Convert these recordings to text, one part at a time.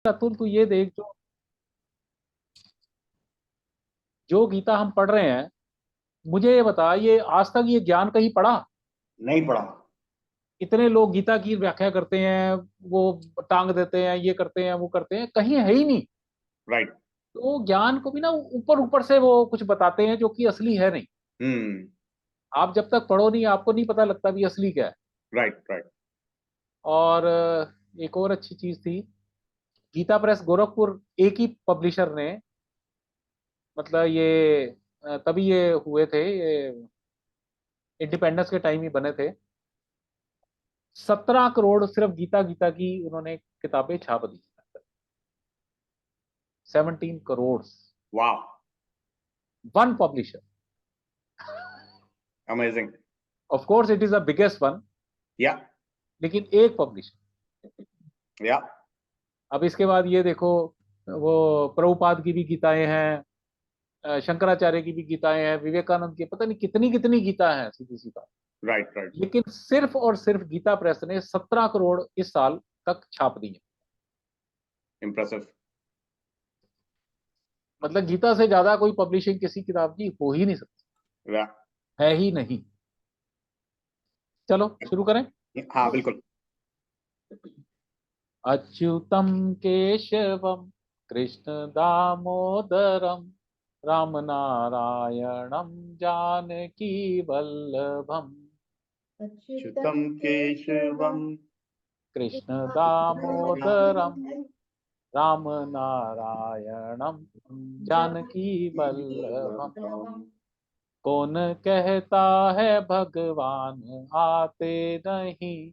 अतुल तू ये देख, जो जो गीता हम पढ़ रहे हैं, मुझे ये बता, ये आज तक ये ज्ञान कहीं पढ़ा? नहीं पढ़ा। इतने लोग गीता की व्याख्या करते हैं, वो टांग देते हैं, ये करते हैं, वो करते हैं, कहीं है ही नहीं। राइट। तो ज्ञान को भी ना ऊपर ऊपर से वो कुछ बताते हैं जो कि असली है नहीं। हम्म। आप जब तक पढ़ो नहीं, आपको नहीं पता लगता भी असली क्या है। Right right. और एक और अच्छी चीज थी, गीता प्रेस गोरखपुर एक ही पब्लिशर ने, मतलब ये तभी ये हुए थे, ये इंडिपेंडेंस के टाइम ही बने थे। 17 करोड़ सिर्फ गीता गीता की उन्होंने किताबें छाप दी। 17 करोड़। वाह। One publisher. Amazing. Of course it is the biggest one, या लेकिन एक पब्लिशर। या। अब इसके बाद ये देखो, वो प्रभुपाद की भी गीताएं हैं, शंकराचार्य की भी गीताएं हैं, विवेकानंद की, पता नहीं कितनी कितनी गीता हैं, सीधी सी बात। Right right. लेकिन सिर्फ और सिर्फ गीता प्रेस ने 17 करोड़ इस साल तक छाप दी है। इम्प्रेसिव। मतलब गीता से ज्यादा कोई पब्लिशिंग किसी किताब की हो ही नहीं सकती, या। है ही नहीं। चलो शुरू करें। हाँ बिल्कुल। अच्युतम केशवम कृष्ण दामोदरम राम नारायणम जानकी वल्लभम अच्युतम केशवम कृष्ण दामोदरम राम नारायणम जानकी वल्लभम। कौन कहता है भगवान आते नहीं,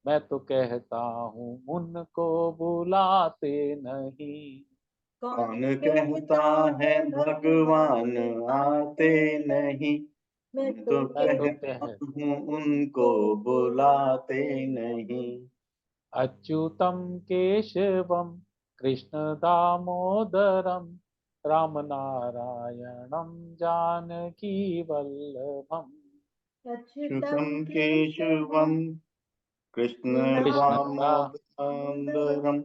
मैं तो कहता हूँ उनको बुलाते नहीं। कौन कहता है भगवान आते नहीं, मैं तो मैं तो कहता कह हूँ उनको बुलाते नहीं। अच्युतम केशवम कृष्ण दामोदरम राम नारायणम जानकी वल्लभम। अच्युतम केशवम कृष्ण कृष्ण दा दामोदरम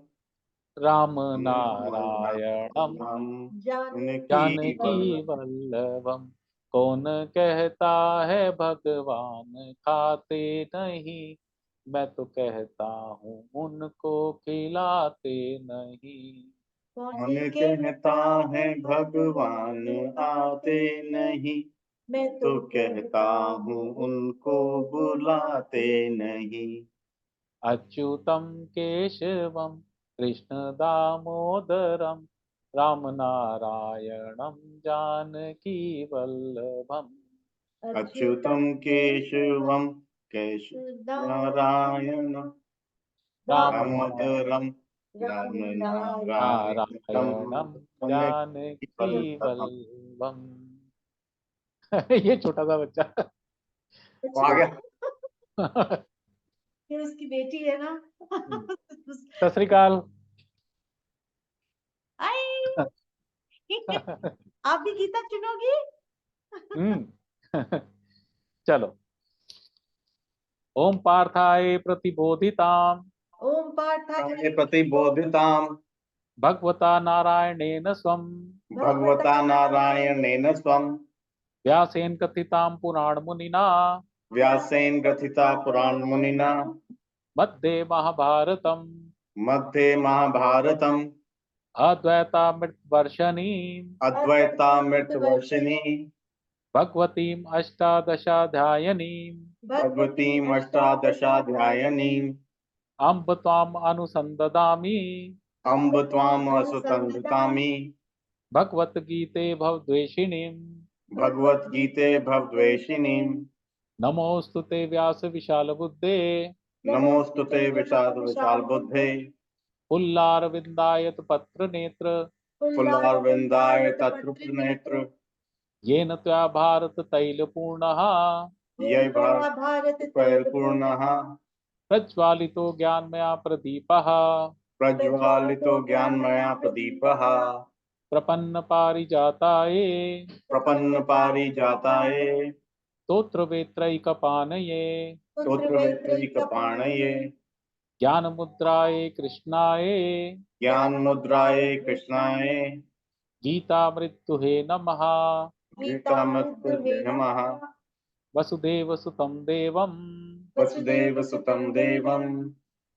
राम नारायणम जानकी जानकी वल्लभ। वल्लभम। कौन कहता है भगवान खाते नहीं, मैं तो कहता हूँ उनको खिलाते नहीं। कौन कहता है भगवान आते नहीं, मैं तो कहता हूँ उनको बुलाते नहीं। अच्युतम केशवम कृष्ण दामोदरम राम नारायणम जानकी वल्लभम। अच्युतम केशवम केशव नारायण राम दामोदरम राम नारायणम नारायणम जानकी जानकी वल्लभम। वल्लभम। ये छोटा सा बच्चा। वो आ गया। ये उसकी बेटी है ना। सत श्री अकाल। आई। आप भी गीता चुनोगी? चलो। ओम पार्थाय प्रतिबोधिताम ओम पार्थाय प्रतिबोधिताम भगवता नारायणेन स्वम भगवता नारायणेन स्वम व्यासेन कथितां पुराण मुनिना व्यासेन ग्रथिता पुराण मुनिना मध्ये महाभारतम मध्ये महाभारतम अद्वैतामृत वर्षणीम अद्वैतामृतवर्षिणी भगवतीम अष्टादशाध्यायनीम भगवतीम अष्टादशाध्यायनीम अम्ब त्वाम अनुसंददामि अम्ब त्वाम असुतंदतामि भगवत गीते भवद्वेषिणीम भगवत गीते भवद्वेषिणीम नमोस्तुते व्यास विशाल बुद्धे नमोस्तुते विशाल विशाल बुद्धे पुल्लारविंदायत पत्र नेत्र फुल्लारविंदाय तत्रुप नेत्र येन त्वया भारत तैलपूर्णः ये भारत परिपूर्णः प्रज्वालितो ज्ञानमया प्रदीपः प्रज्वालितो ज्ञानमया प्रदीपः प्रपन्न पारिजाताये प्रपन्न पारिजाताये स्तोत्रवेत्रैकपाणये स्तोत्रवेत्रैकपाणये ज्ञानमुद्राय कृष्णाय ज्ञान मुद्राय कृष्णाय गीता मृत्यु हे नमः। गीता मृत्युंजय नमः। वसुदेव सुतं देवं वसुदेव सुतं देवं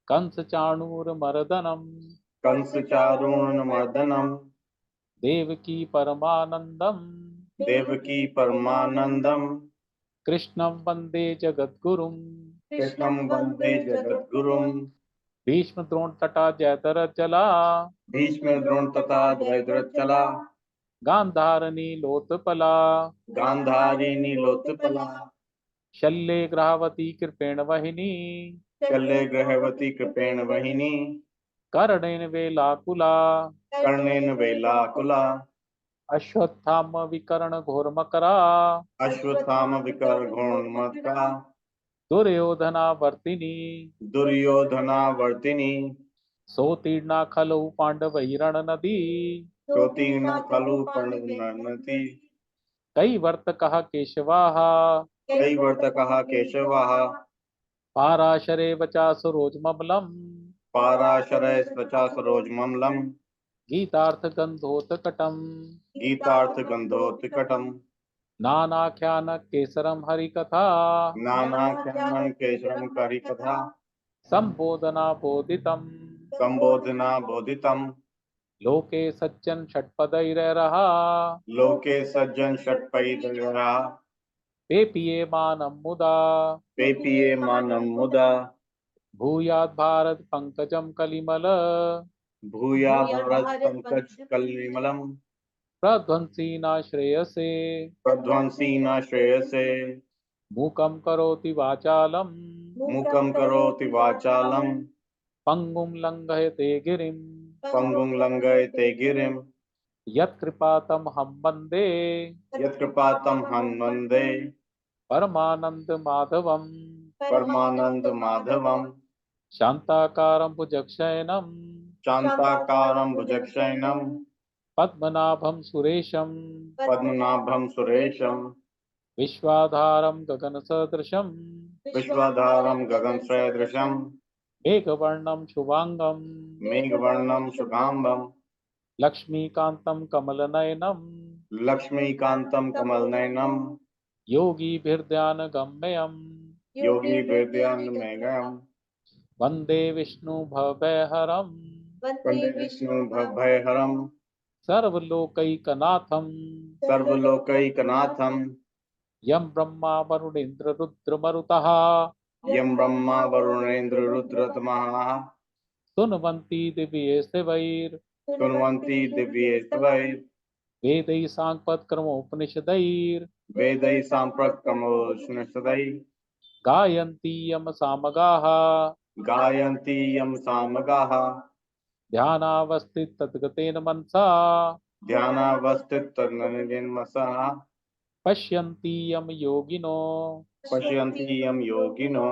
कंस चाणूरमर्दनम कंस चारूणमर्दनम देवकी परमानंदम देवकी परमानंदम कृष्णं वंदे जगद्गुरुं। कृष्णं वंदे जगद्गुरुं। भीष्म द्रोण तटा जयद्रथजला भीष्म द्रोण तथा जयद्रथचला गांधारनी लोतपला गांधारी नीलोत्पला शल्ये ग्रहावती कृपेण वहिनी शल्ये गृहवती कृपेण वहिनी कर्णेन वेलाकुला कर्णेन वेलाकुला अश्वत्थाम विकर्ण घोरमकरा अश्वत्थाम विकर घोणमत्रा दुर्योधना वर्तिनी दुर्योधनावर्तिनी सोतीर्णा खलौ पांडवैरण नदी ज्योतिर्न खलु प्रणति कई वर्त कहा केशवाः कई वर्तकः केशवः पाराशरे वचा सुरोजममलम् पाराशरय स्वचा सरोजममलम् गीतार्थ गंधोतकटम गीतार्थ गंधोत्कटम् नानाख्यान केसरम हरिकथा नानाख्यानं केशरं करिकथा संबोधना बोधितम संबोधना बोधितम् लोके सज्जन षटपदैरहा लोके सज्जन षट्पैदरा पेपिये मानं मुदा पेपिये मानं मुदा भूयात् भारत पंकजम कलिमल भूया भारत पंकज कलिमलम् प्रध्वंसीना श्रेयसे प्रध्वंसी न श्रेयसे मूकं करोति वाचालम मुखं करोति वाचालम् पंगुम लंघयते गिरिम पंगुं लंघयते गिरिम् यत्कृपातम हम वंदे यत्कृपातं हं वन्दे परमानंद माधवम परमानंद माधवम् शांताकारं भुजगशयनं शान्ताकारं भुजगशयनं पद्मनाभं सुरेशं पद्मनाभं सुरेशं विश्वाधारं गगनसदृशं विश्वाधारं गगनसदृशं मेघवर्णं शुभांगं मेघवर्णं शुभांबं लक्ष्मीकान्तं कमलनयनं लक्ष्मीकान्तं कमलनयनं योगिभिर्ध्यानगम्यं योगिभिर्ध्यानमेघं वन्दे विष्णु भवभयहरं वन्दे विष्णु भवभयहरं सर्वलोकैकनाथं सर्वलोकैकनाथं यं ब्रह्मा वरुणेन्द्र रुद्रमरुतः यं ब्रह्मा वरुणेन्द्र रुद्रतमः स्तुन्वन्ति दिव्यैस्तिवैर् शृण्वन्ति दिव्यैस्त्वैः वेदैः साङ्गपत्क्रमोपनिषदैर् वेदैः साम्प्रतमोपनिषदैः गायन्ति यम सामगाः गायन्ति यं सामगाः ध्यानावस्थित तद्गतेन मनसा ध्यानावस्थिततन्मनसा पश्यन्ति यम योगिनो पश्यन्ति यं योगिनो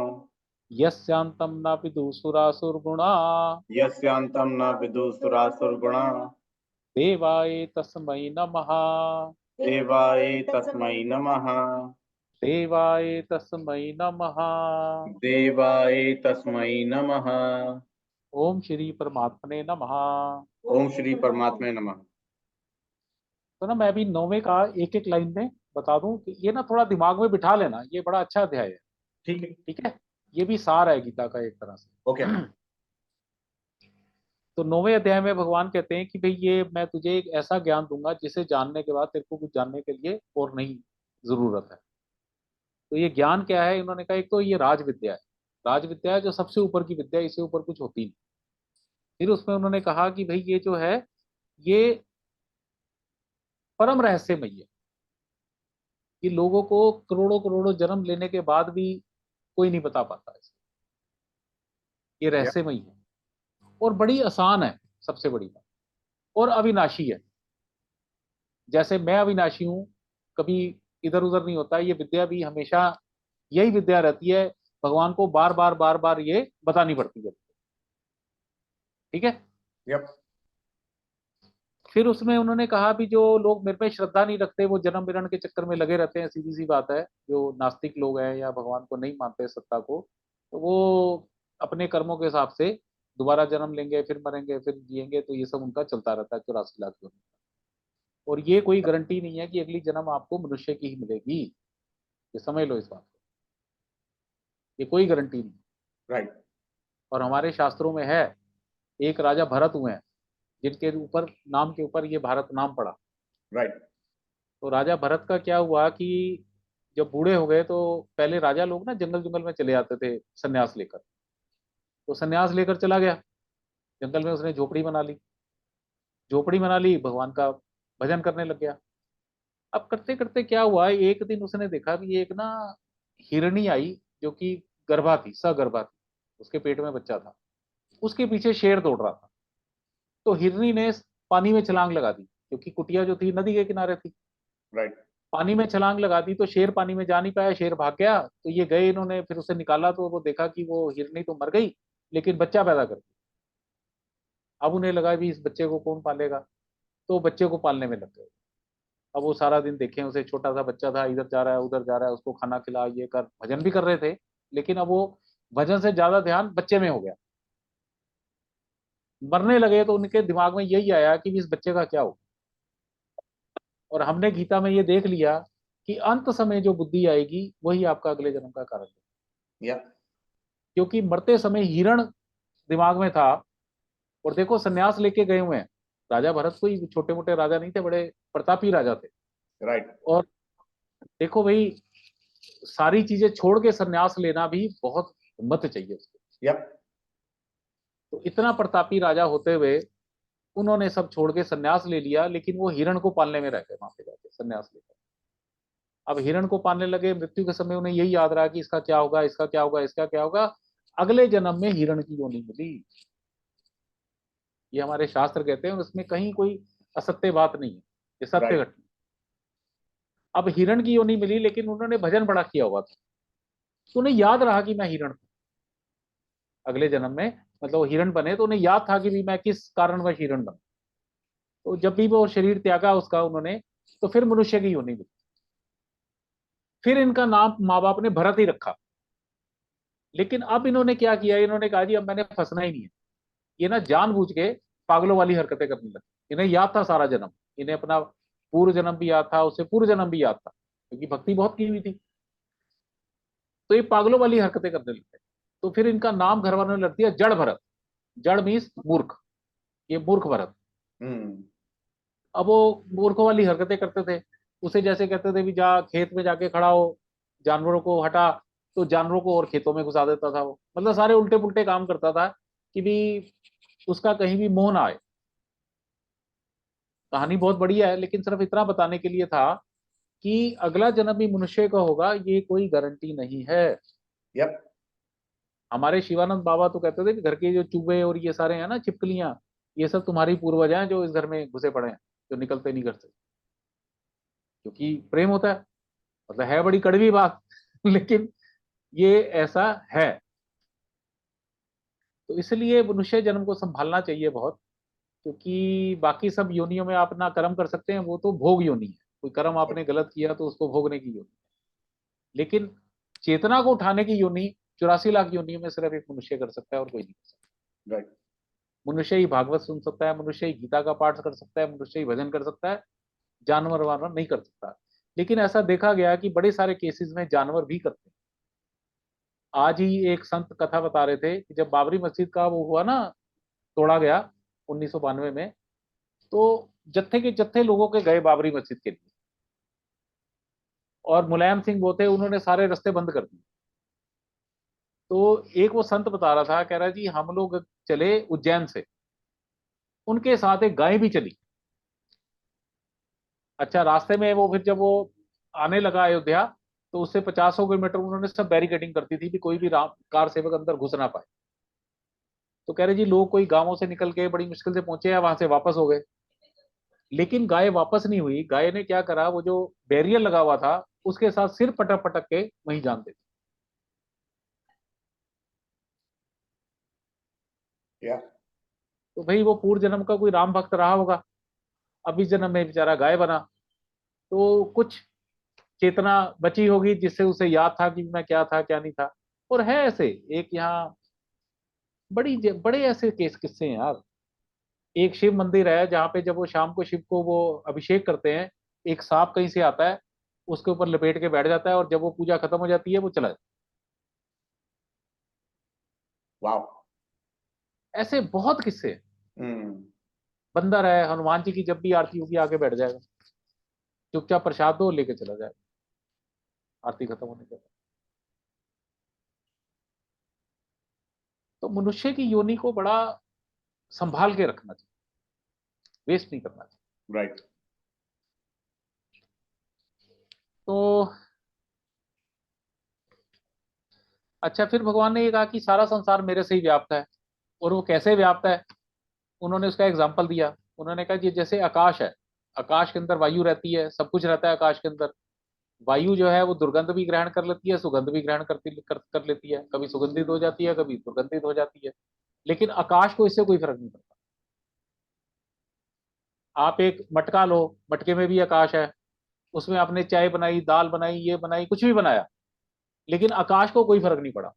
यस्यान्तं न विदुषुरासुरगुणा यस्यान्तं न विदुषुरासुरगुणा देवाय तस्मै नमः देवाय तस्मै नमः देवाय तस्मै नमः। देवाय तस्मै नमः। ओम श्री परमात्मने नमः। ओम श्री परमात्मे नमः। तो ना मैं अभी 9वें का एक एक लाइन में बता दूं कि ये ना थोड़ा दिमाग में बिठा लेना, ये बड़ा अच्छा अध्याय है। ठीक है, ठीक है, ये भी सार है गीता का एक तरह से। ओके। तो 9वें अध्याय में भगवान कहते हैं कि भाई ये मैं तुझे एक ऐसा ज्ञान दूंगा जिसे जानने के बाद तेरे को कुछ जानने के लिए और नहीं जरूरत है। तो ये ज्ञान क्या है? इन्होंने कहा एक तो ये राज विद्या है। राज विद्या है जो सबसे ऊपर की विद्या है, इससे ऊपर कुछ होती नहीं। फिर उसमें उन्होंने कहा कि भाई ये जो है ये परम रहस्यमय है, कि लोगों को करोड़ों करोड़ों जन्म लेने के बाद भी कोई नहीं बता पाता इसे। ये रहस्यमय है और बड़ी आसान है, सबसे बड़ी बात, और अविनाशी है। जैसे मैं अविनाशी हूं, कभी इधर उधर नहीं होता, ये विद्या भी हमेशा यही विद्या रहती है, भगवान को बार बार ये बतानी पड़ती है। ठीक है। यप। फिर उसमें उन्होंने कहा भी जो लोग मेरे पे श्रद्धा नहीं रखते, वो जन्म मरण के चक्कर में लगे रहते हैं, सीधी सी बात है। जो नास्तिक लोग हैं या भगवान को नहीं मानते, सत्ता को, तो वो अपने कर्मों के हिसाब से दोबारा जन्म लेंगे, फिर मरेंगे, फिर जिएंगे, तो ये सब उनका चलता रहता है 84 लाख जन्म। और ये कोई गारंटी नहीं है कि अगली जन्म आपको मनुष्य की ही मिलेगी, ये समझ लो इस बात को, ये कोई गारंटी नहीं। राइट। और हमारे शास्त्रों में है, एक राजा भरत हुए हैं जिनके ऊपर, नाम के ऊपर ये भारत नाम पड़ा। राइट। तो राजा भरत का क्या हुआ कि जब बूढ़े हो गए तो पहले राजा लोग ना जंगल जंगल में चले जाते थे सन्यास लेकर। तो सन्यास लेकर चला गया जंगल में, उसने झोपड़ी बना ली, झोपड़ी बना ली, भगवान का भजन करने लग गया। अब करते करते क्या हुआ, एक दिन उसने देखा कि एक ना हिरणी आई, जो कि गर्भा थी, सगर्भा थी, उसके पेट में बच्चा था, उसके पीछे शेर दौड़ रहा था। तो हिरणी ने पानी में छलांग लगा दी, क्योंकि कुटिया जो थी नदी के किनारे थी। राइट। पानी में छलांग लगा दी तो शेर पानी में जा नहीं पाया, शेर भाग गया। तो ये गए, इन्होंने फिर उसे निकाला तो वो देखा कि वो हिरनी तो मर गई, लेकिन बच्चा पैदा कर दिया। अब उन्हें लगा भी इस बच्चे को कौन पालेगा, तो बच्चे को पालने में लग गए। अब वो सारा दिन देखे उसे, छोटा सा बच्चा था, इधर जा रहा है उधर जा रहा है, उसको खाना खिला, ये कर, भजन भी कर रहे थे, लेकिन अब वो भजन से ज्यादा ध्यान बच्चे में हो गया। मरने लगे तो उनके दिमाग में यही आया कि इस बच्चे का क्या हो। और हमने गीता में ये देख लिया कि अंत समय जो बुद्धि आएगी वही आपका अगले जन्म का कारण है। या क्योंकि मरते समय हिरण दिमाग में था। और देखो सन्यास लेके गए हुए हैं, राजा भरत कोई छोटे मोटे राजा नहीं थे, बड़े प्रतापी राजा थे। राइट। और देखो भाई, सारी चीजें छोड़ के सन्यास लेना भी बहुत हिम्मत चाहिए उसको। या तो इतना प्रतापी राजा होते हुए उन्होंने सब छोड़ के सन्यास ले लिया, लेकिन वो हिरण को पालने में रह गए वहां पे जाके सन्यास लेकर। अब हिरण को पालने लगे, मृत्यु के समय उन्हें यही याद रहा कि इसका क्या होगा, इसका क्या होगा, इसका क्या होगा। अगले जन्म में हिरण की योनि मिली। ये हमारे शास्त्र कहते हैं, उसमें कहीं कोई असत्य बात नहीं है, ये सत्य राइट। घटना। अब हिरण की योनि मिली, लेकिन उन्होंने भजन बड़ा किया हुआ था, तो उन्हें याद रहा कि मैं हिरण हूं। अगले जन्म में मतलब वो हिरण बने तो उन्हें याद था कि भी मैं किस कारणवश हिरण बना। तो जब भी वो शरीर त्यागा उसका उन्होंने, तो फिर मनुष्य की योनि मिली। फिर इनका नाम माँ बाप ने भरत ही रखा। लेकिन अब इन्होंने क्या किया, इन्होंने कहा जी अब मैंने फंसना ही नहीं है। ये ना जानबूझ के पागलों वाली हरकतें करने लगे। इन्हें याद था सारा जन्म, इन्हें अपना पूर्व जन्म भी याद था, उससे पूर्व जन्म भी याद था, क्योंकि भक्ति बहुत की हुई थी। तो ये पागलों वाली हरकतें करने लगे। तो फिर इनका नाम घर वालों ने रख दिया जड़ भरत। जड़ मीन्स मूर्ख, ये मूर्ख भरत। हम्म। अब वो मूर्खों वाली हरकतें करते थे। उसे जैसे कहते थे भी जा खेत में जाके खड़ा हो, जानवरों को हटा, तो जानवरों को और खेतों में घुसा देता था वो। मतलब सारे उल्टे पुल्टे काम करता था कि भी उसका कहीं भी मोह ना आए। कहानी बहुत बढ़िया है, लेकिन सिर्फ इतना बताने के लिए था कि अगला जन्म भी मनुष्य का होगा, ये कोई गारंटी नहीं है। यप। हमारे शिवानंद बाबा तो कहते थे कि घर के जो चूहे और ये सारे हैं ना, छिपकलियां, ये सब तुम्हारी पूर्वज हैं जो इस घर में घुसे पड़े हैं, जो निकलते नहीं घर से। क्योंकि प्रेम होता है, मतलब है बड़ी कड़वी बात लेकिन ये ऐसा है। तो इसलिए मनुष्य जन्म को संभालना चाहिए बहुत। क्योंकि बाकी सब योनियों में आप ना कर्म कर सकते हैं, वो तो भोग योनि है। कोई कर्म आपने गलत किया तो उसको भोगने की योनि। लेकिन चेतना को उठाने की योनि 84 लाख योनियों में सिर्फ एक मनुष्य कर सकता है, और कोई नहीं कर सकता। राइट। मनुष्य ही भागवत सुन सकता है, मनुष्य ही गीता का पाठ कर सकता है, मनुष्य ही भजन कर सकता है, जानवर वानवर नहीं कर सकता। लेकिन ऐसा देखा गया कि बड़े सारे केसेस में जानवर भी करते हैं। आज ही एक संत कथा बता रहे थे कि जब बाबरी मस्जिद का वो हुआ ना, तोड़ा गया 1992 में, तो जत्थे के जत्थे लोगों के गए बाबरी मस्जिद के लिए। और मुलायम सिंह वो थे, उन्होंने सारे रास्ते बंद कर दिए। तो एक वो संत बता रहा था, कह रहा जी हम लोग चले उज्जैन से, उनके साथ एक गाय भी चली। अच्छा, रास्ते में वो फिर जब वो आने लगा अयोध्या, तो उससे 50 किलोमीटर उन्होंने सब बैरिकेडिंग करती थी कि कोई भी राम कार सेवक अंदर घुस ना पाए। तो कह रहे जी लोग कोई गांवों से निकल के बड़ी मुश्किल से पहुंचे या वहां से वापस हो गए। लेकिन गाय वापस नहीं हुई। गाय ने क्या करा, वो जो बैरियर लगा हुआ था उसके साथ सिर पटक पटक के वहीं जान दे दी। या तो भाई वो पूर्व जन्म का कोई राम भक्त रहा होगा, अब इस जन्म में बेचारा गाय बना। तो कुछ चेतना बची होगी जिससे उसे याद था कि मैं क्या था क्या नहीं था। और है ऐसे एक यहाँ बड़े ऐसे केस किस्से हैं यार। एक शिव मंदिर है जहाँ पे जब वो शाम को शिव को वो अभिषेक करते हैं, एक सांप कहीं से आता है, उसके ऊपर लपेट के बैठ जाता है, और जब वो पूजा खत्म हो जाती है वो चला जाता Wow. है। ऐसे बहुत किस्से हैं। Hmm. बंदर है, हनुमान जी की जब भी आरती होगी आके बैठ जाएगा, चुपचाप प्रसाद दो लेके चला जाएगा आरती खत्म होने के बाद। तो मनुष्य की योनि को बड़ा संभाल के रखना चाहिए, वेस्ट नहीं करना चाहिए। Right. तो अच्छा, फिर भगवान ने ये कहा कि सारा संसार मेरे से ही व्याप्त है। और वो कैसे व्याप्त है, उन्होंने उसका एग्जाम्पल दिया। उन्होंने कहा कि जैसे आकाश है, आकाश के अंदर वायु रहती है, सब कुछ रहता है आकाश के अंदर। वायु जो है वो दुर्गंध भी ग्रहण कर लेती है, सुगंध भी ग्रहण कर लेती है, कभी सुगंधित हो जाती है, कभी दुर्गंधित हो जाती है। लेकिन आकाश को इससे कोई फर्क नहीं पड़ता। आप एक मटका लो, मटके में भी आकाश है, उसमें आपने चाय बनाई, दाल बनाई, ये बनाई, कुछ भी बनाया, लेकिन आकाश को कोई फर्क नहीं पड़ा।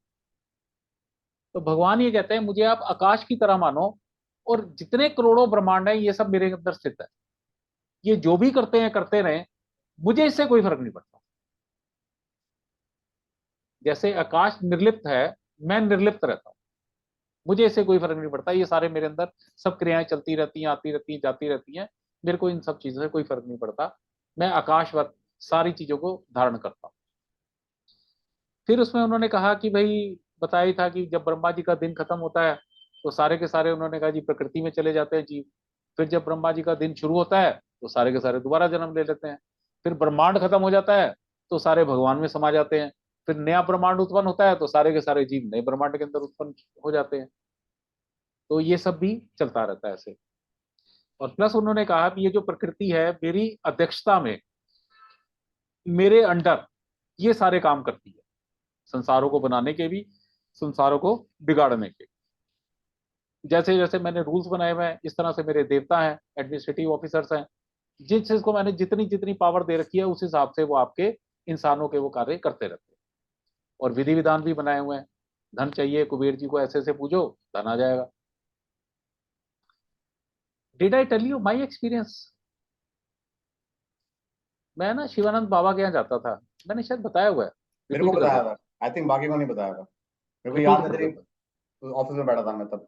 तो भगवान ये कहते हैं मुझे आप आकाश की तरह मानो, और जितने करोड़ों ब्रह्मांड है ये सब मेरे अंदर स्थित है। ये जो भी करते हैं करते रहे, मुझे इससे कोई फर्क नहीं पड़ता। जैसे आकाश निर्लिप्त है, मैं निर्लिप्त रहता हूं, मुझे इससे कोई फर्क नहीं पड़ता। ये सारे मेरे अंदर सब क्रियाएं चलती रहती हैं, आती रहती हैं, जाती रहती हैं, मेरे को इन सब चीजों से कोई फर्क नहीं पड़ता। मैं आकाशवत सारी चीजों को धारण करता हूं। फिर उसमें उन्होंने कहा कि भाई, बताया था कि जब ब्रह्मा जी का दिन खत्म होता है तो सारे के सारे, उन्होंने कहा जी, प्रकृति में चले जाते हैं जीव। फिर जब ब्रह्मा जी का दिन शुरू होता है तो सारे के सारे दोबारा जन्म ले लेते हैं। फिर ब्रह्मांड खत्म हो जाता है तो सारे भगवान में समा जाते हैं। फिर नया ब्रह्मांड उत्पन्न होता है तो सारे के सारे जीव नए ब्रह्मांड के अंदर उत्पन्न हो जाते हैं। तो ये सब भी चलता रहता है ऐसे। और प्लस उन्होंने कहा कि ये जो प्रकृति है, मेरी अध्यक्षता में, मेरे अंडर ये सारे काम करती है, संसारों को बनाने के भी, संसारों को बिगाड़ने के। जैसे जैसे मैंने रूल्स बनाए हुए हैं, इस तरह से मेरे देवता हैं, एडमिनिस्ट्रेटिव ऑफिसर्स हैं, जिस चीज को मैंने जितनी जितनी पावर दे रखी है उस हिसाब से वो आपके इंसानों के वो कार्य करते रहते हैं। और विधि विधान भी बनाए हुए हैं। धन चाहिए कुबेर जी को, ऐसे ऐसे पूजो, धन आ जाएगा। Did I tell you my experience? मैं ना शिवानंद बाबा के यहाँ जाता था, मैंने शायद बताया हुआ है, मेरे को रिपीट कर बताया देता था। आई थिंक बाकी को नहीं बताया था। मेरे को रिपीट याद है, कर तेरी देता ऑफिस में बैठा था मैं तब।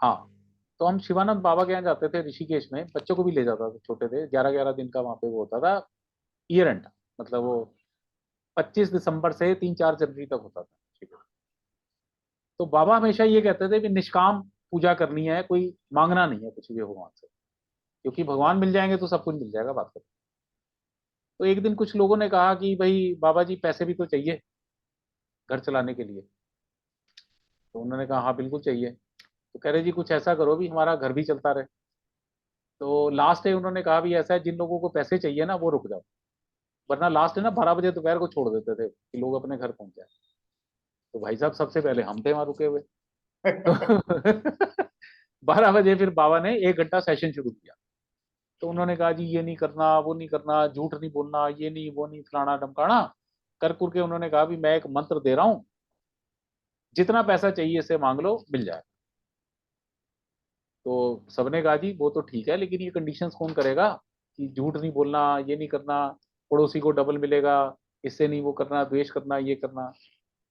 हाँ। तो हम शिवानंद बाबा के यहाँ जाते थे ऋषिकेश में, बच्चों को भी ले जाता था, छोटे थे, 11-11 दिन का वहाँ पे वो होता था, ईयर एंड, मतलब वो 25 दिसंबर से 3-4 जनवरी तक होता था। ठीक है। तो बाबा हमेशा ये कहते थे कि निष्काम पूजा करनी है, कोई मांगना नहीं है कुछ भी भगवान से, क्योंकि भगवान मिल जाएंगे तो सब कुछ मिल जाएगा, बात करें। तो एक दिन कुछ लोगों ने कहा कि भाई बाबा जी, पैसे भी तो चाहिए घर चलाने के लिए। तो उन्होंने कहा हाँ बिल्कुल चाहिए। तो कह रहे जी कुछ ऐसा करो भी हमारा घर भी चलता रहे। तो लास्ट डे उन्होंने कहा भी ऐसा है, जिन लोगों को पैसे चाहिए ना वो रुक जाओ, वरना लास्ट डे ना 12 बजे दोपहर को छोड़ देते थे कि लोग अपने घर पहुंच जाए। तो भाई साहब सबसे पहले हम थे वहां रुके हुए। तो 12 बजे फिर बाबा ने 1 घंटा सेशन शुरू किया। तो उन्होंने कहा जी ये नहीं करना, वो नहीं करना, झूठ नहीं बोलना, ये नहीं वो नहीं, फलाना ढमकाना कर कुर के उन्होंने कहा भी मैं एक मंत्र दे रहा हूँ, जितना पैसा चाहिए इसे मांग लो, मिल जाए। तो सबने कहा जी वो तो ठीक है, लेकिन ये कंडीशंस कौन करेगा कि झूठ नहीं बोलना, ये नहीं करना, पड़ोसी को डबल मिलेगा, इससे नहीं वो करना, द्वेष करना, ये करना,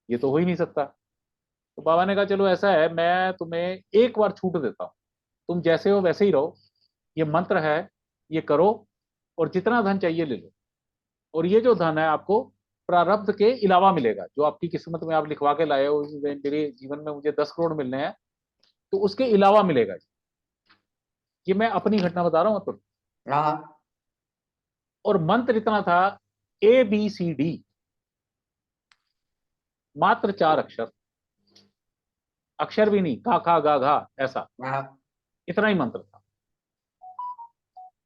ये तो हो ही नहीं सकता। तो बाबा ने कहा चलो ऐसा है, मैं तुम्हें एक बार छूट देता हूँ, तुम जैसे हो वैसे ही रहो, ये मंत्र है, ये करो, और जितना धन चाहिए ले लो। और ये जो धन है आपको प्रारब्ध के अलावा मिलेगा, जो आपकी किस्मत में आप लिखवा के लाए हो, मेरे जीवन में मुझे 10 करोड़ मिलने हैं, तो उसके अलावा मिलेगा। ये मैं अपनी घटना बता रहा हूँ तो। हाँ। और मंत्र इतना था, ABCD, मात्र 4 अक्षर, अक्षर भी नहीं, का खा गा घा ऐसा, हाँ। इतना ही मंत्र था।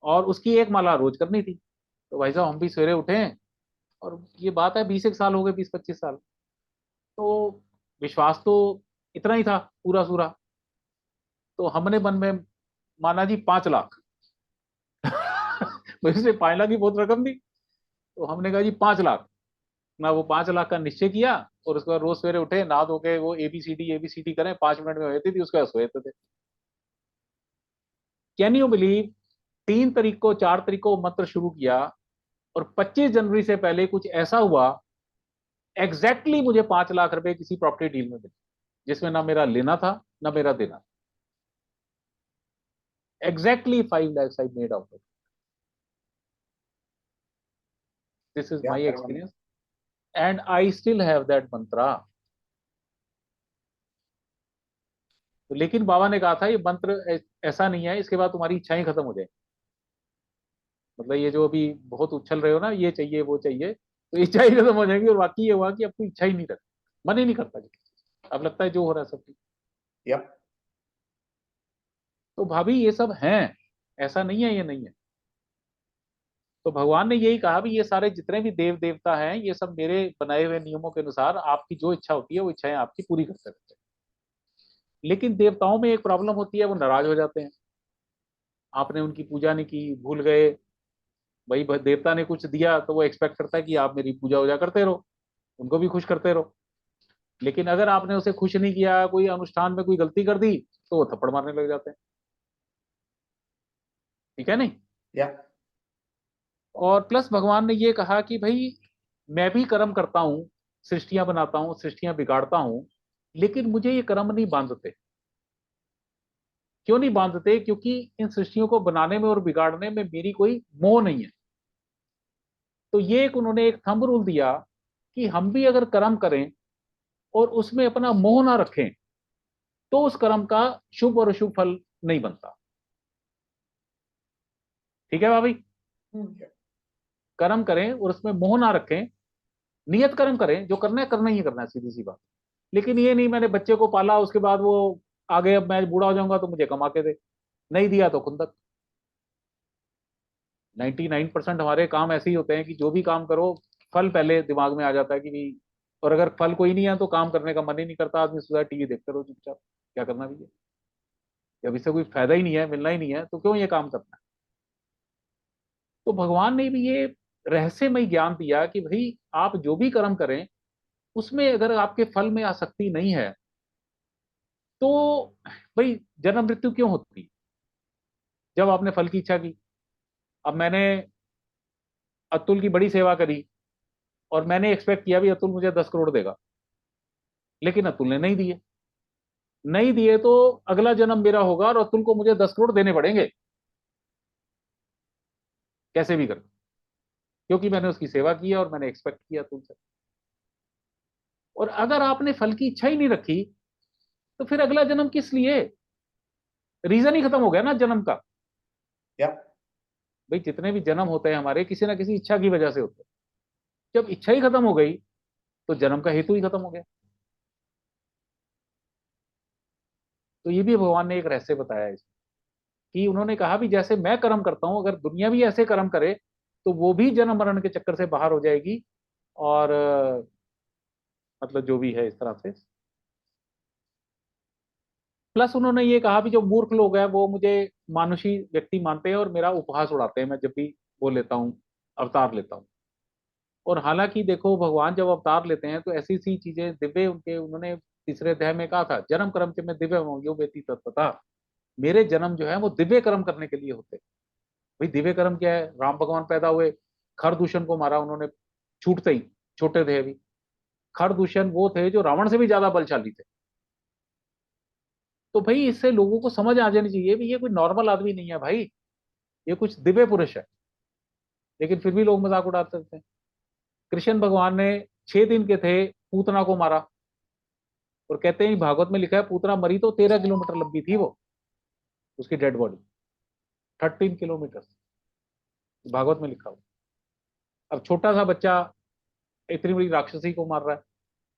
और उसकी एक माला रोज करनी थी। तो भाई साहब हम भी सवेरे उठे, और ये बात है 20 एक साल हो गए, 20-25 साल। तो विश्वास तो इतना ही था पूरा सूरा। तो हमने मन में माना जी 5 लाख। वैसे 5 लाख की बहुत रकम थी। तो हमने कहा जी 5 लाख, ना वो 5 लाख का निश्चय किया, और उसके बाद रोज सवेरे उठे, नहा धो के वो एबीसीडी करें, 5 मिनट में हो जाती थी, उसके बाद सो जाते थे। कैन यू बिलीव, 3 तारीख को 4 तारीख को मंत्र शुरू किया और 25 जनवरी से पहले कुछ ऐसा हुआ, एग्जैक्टली मुझे 5 लाख रुपए किसी प्रॉपर्टी डील में मिले, जिसमें ना मेरा लेना था ना मेरा देना। Exactly 5 lakhs I made out of it. This is क्या my करें experience, and I still have that mantra. तो लेकिन बाबा ने कहा था ये मंत्र ऐसा नहीं है, इसके बाद तुम्हारी इच्छाएं खत्म हो जाए। मतलब ये जो अभी बहुत उछल रहे हो ना, ये चाहिए वो चाहिए, तो इच्छाएं खत्म हो जाएंगी, और बाकी ये हुआ कि अब कोई इच्छा ही नहीं रखती, मन ही नहीं करता। अब लगता है जो हो रहा है सब ठीक। यप। तो भाभी ये सब है, ऐसा नहीं है ये नहीं है। तो भगवान ने यही कहा भी ये सारे जितने भी देव देवता हैं, ये सब मेरे बनाए हुए नियमों के अनुसार आपकी जो इच्छा होती है वो इच्छाएं आपकी पूरी कर सकते हैं। लेकिन देवताओं में एक प्रॉब्लम होती है, वो नाराज हो जाते हैं। आपने उनकी पूजा नहीं की, भूल गए, भाई देवता ने कुछ दिया तो वो एक्सपेक्ट करता है कि आप मेरी पूजा वूजा करते रहो, उनको भी खुश करते रहो। लेकिन अगर आपने उसे खुश नहीं किया, कोई अनुष्ठान में कोई गलती कर दी, तो वो थप्पड़ मारने लग जाते हैं। ठीक है नहीं? यप। और प्लस भगवान ने ये कहा कि भाई मैं भी कर्म करता हूं, सृष्टियां बनाता हूं, सृष्टियां बिगाड़ता हूं, लेकिन मुझे ये कर्म नहीं बांधते। क्यों नहीं बांधते? क्योंकि इन सृष्टियों को बनाने में और बिगाड़ने में मेरी कोई मोह नहीं है। तो ये एक उन्होंने एक थंब रूल दिया कि हम भी अगर कर्म करें और उसमें अपना मोह ना रखें, तो उस कर्म का शुभ और अशुभ फल नहीं बनता। ठीक है भाभी? हम्म। कर्म करें और उसमें मोह ना रखें, नियत कर्म करें, जो करना है करना ही करना है, सीधी सी बात। लेकिन ये नहीं मैंने बच्चे को पाला, उसके बाद वो आगे अब मैं बूढ़ा हो जाऊंगा तो मुझे कमा के दे, नहीं दिया तो खुंदक। 99% हमारे काम ऐसे ही होते हैं कि जो भी काम करो, फल पहले दिमाग में आ जाता है कि भाई, और अगर फल कोई नहीं है तो काम करने का मन ही नहीं करता, आदमी सुबह टीवी देखते रहो चुपचाप, क्या करना भी है, जब इससे कोई फायदा ही नहीं है, मिलना ही नहीं है, तो क्यों ये काम करना है। तो भगवान ने भी ये रहस्यमय ज्ञान दिया कि भाई आप जो भी कर्म करें, उसमें अगर आपके फल में आसक्ति नहीं है, तो भाई जन्म मृत्यु क्यों होती है? जब आपने फल की इच्छा की, अब मैंने अतुल की बड़ी सेवा करी और मैंने एक्सपेक्ट किया भी अतुल मुझे 10 करोड़ देगा, लेकिन अतुल ने नहीं दिए। नहीं दिए तो अगला जन्म मेरा होगा और अतुल को मुझे 10 करोड़ देने पड़ेंगे, कैसे भी कर, क्योंकि मैंने उसकी सेवा की है और मैंने एक्सपेक्ट किया अतुल से। और अगर आपने फल की इच्छा ही नहीं रखी, तो फिर अगला जन्म किस लिए? रीजन ही खत्म हो गया ना जन्म का। यप। भाई जितने भी जन्म होते हैं हमारे, किसी ना किसी इच्छा की वजह से होते हैं। जब इच्छा ही खत्म हो गई, तो जन्म का हेतु ही खत्म हो गया। तो ये भी भगवान ने एक रहस्य बताया है कि उन्होंने कहा भी जैसे मैं कर्म करता हूं, अगर दुनिया भी ऐसे कर्म करे, तो वो भी जन्म मरण के चक्कर से बाहर हो जाएगी। और मतलब जो भी है इस तरह से। प्लस उन्होंने ये कहा भी जो मूर्ख लोग हैं वो मुझे मानुषी व्यक्ति मानते हैं और मेरा उपहास उड़ाते हैं मैं जब भी वो लेता हूँ, अवतार लेता हूँ। और हालांकि देखो भगवान जब अवतार लेते हैं तो ऐसी सी चीजें दिव्य उनके, उन्होंने तीसरे अध्याय में कहा था, जन्म कर्म के मैं दिव्य हूँ, यो बेती तत्पता। मेरे जन्म जो है वो दिव्य कर्म करने के लिए होते हैं। भाई दिव्य कर्म क्या है? राम भगवान पैदा हुए, खरदूषण को मारा उन्होंने छूटते ही, छोटे थे अभी। खरदूषण वो थे जो रावण से भी ज्यादा बलशाली थे। तो भाई इससे लोगों को समझ आ जानी चाहिए भी ये कोई नॉर्मल आदमी नहीं है भाई, ये कुछ दिव्य पुरुष है। लेकिन फिर भी लोग मजाक उड़ाते थे। कृष्ण भगवान ने 6 दिन के थे, पूतना को मारा। और कहते हैं भागवत में लिखा है पूतना मरी तो 13 किलोमीटर लंबी थी वो, उसकी डेड बॉडी 13 किलोमीटर, भागवत में लिखा हुआ। अब छोटा सा बच्चा इतनी बड़ी राक्षसी को मार रहा है।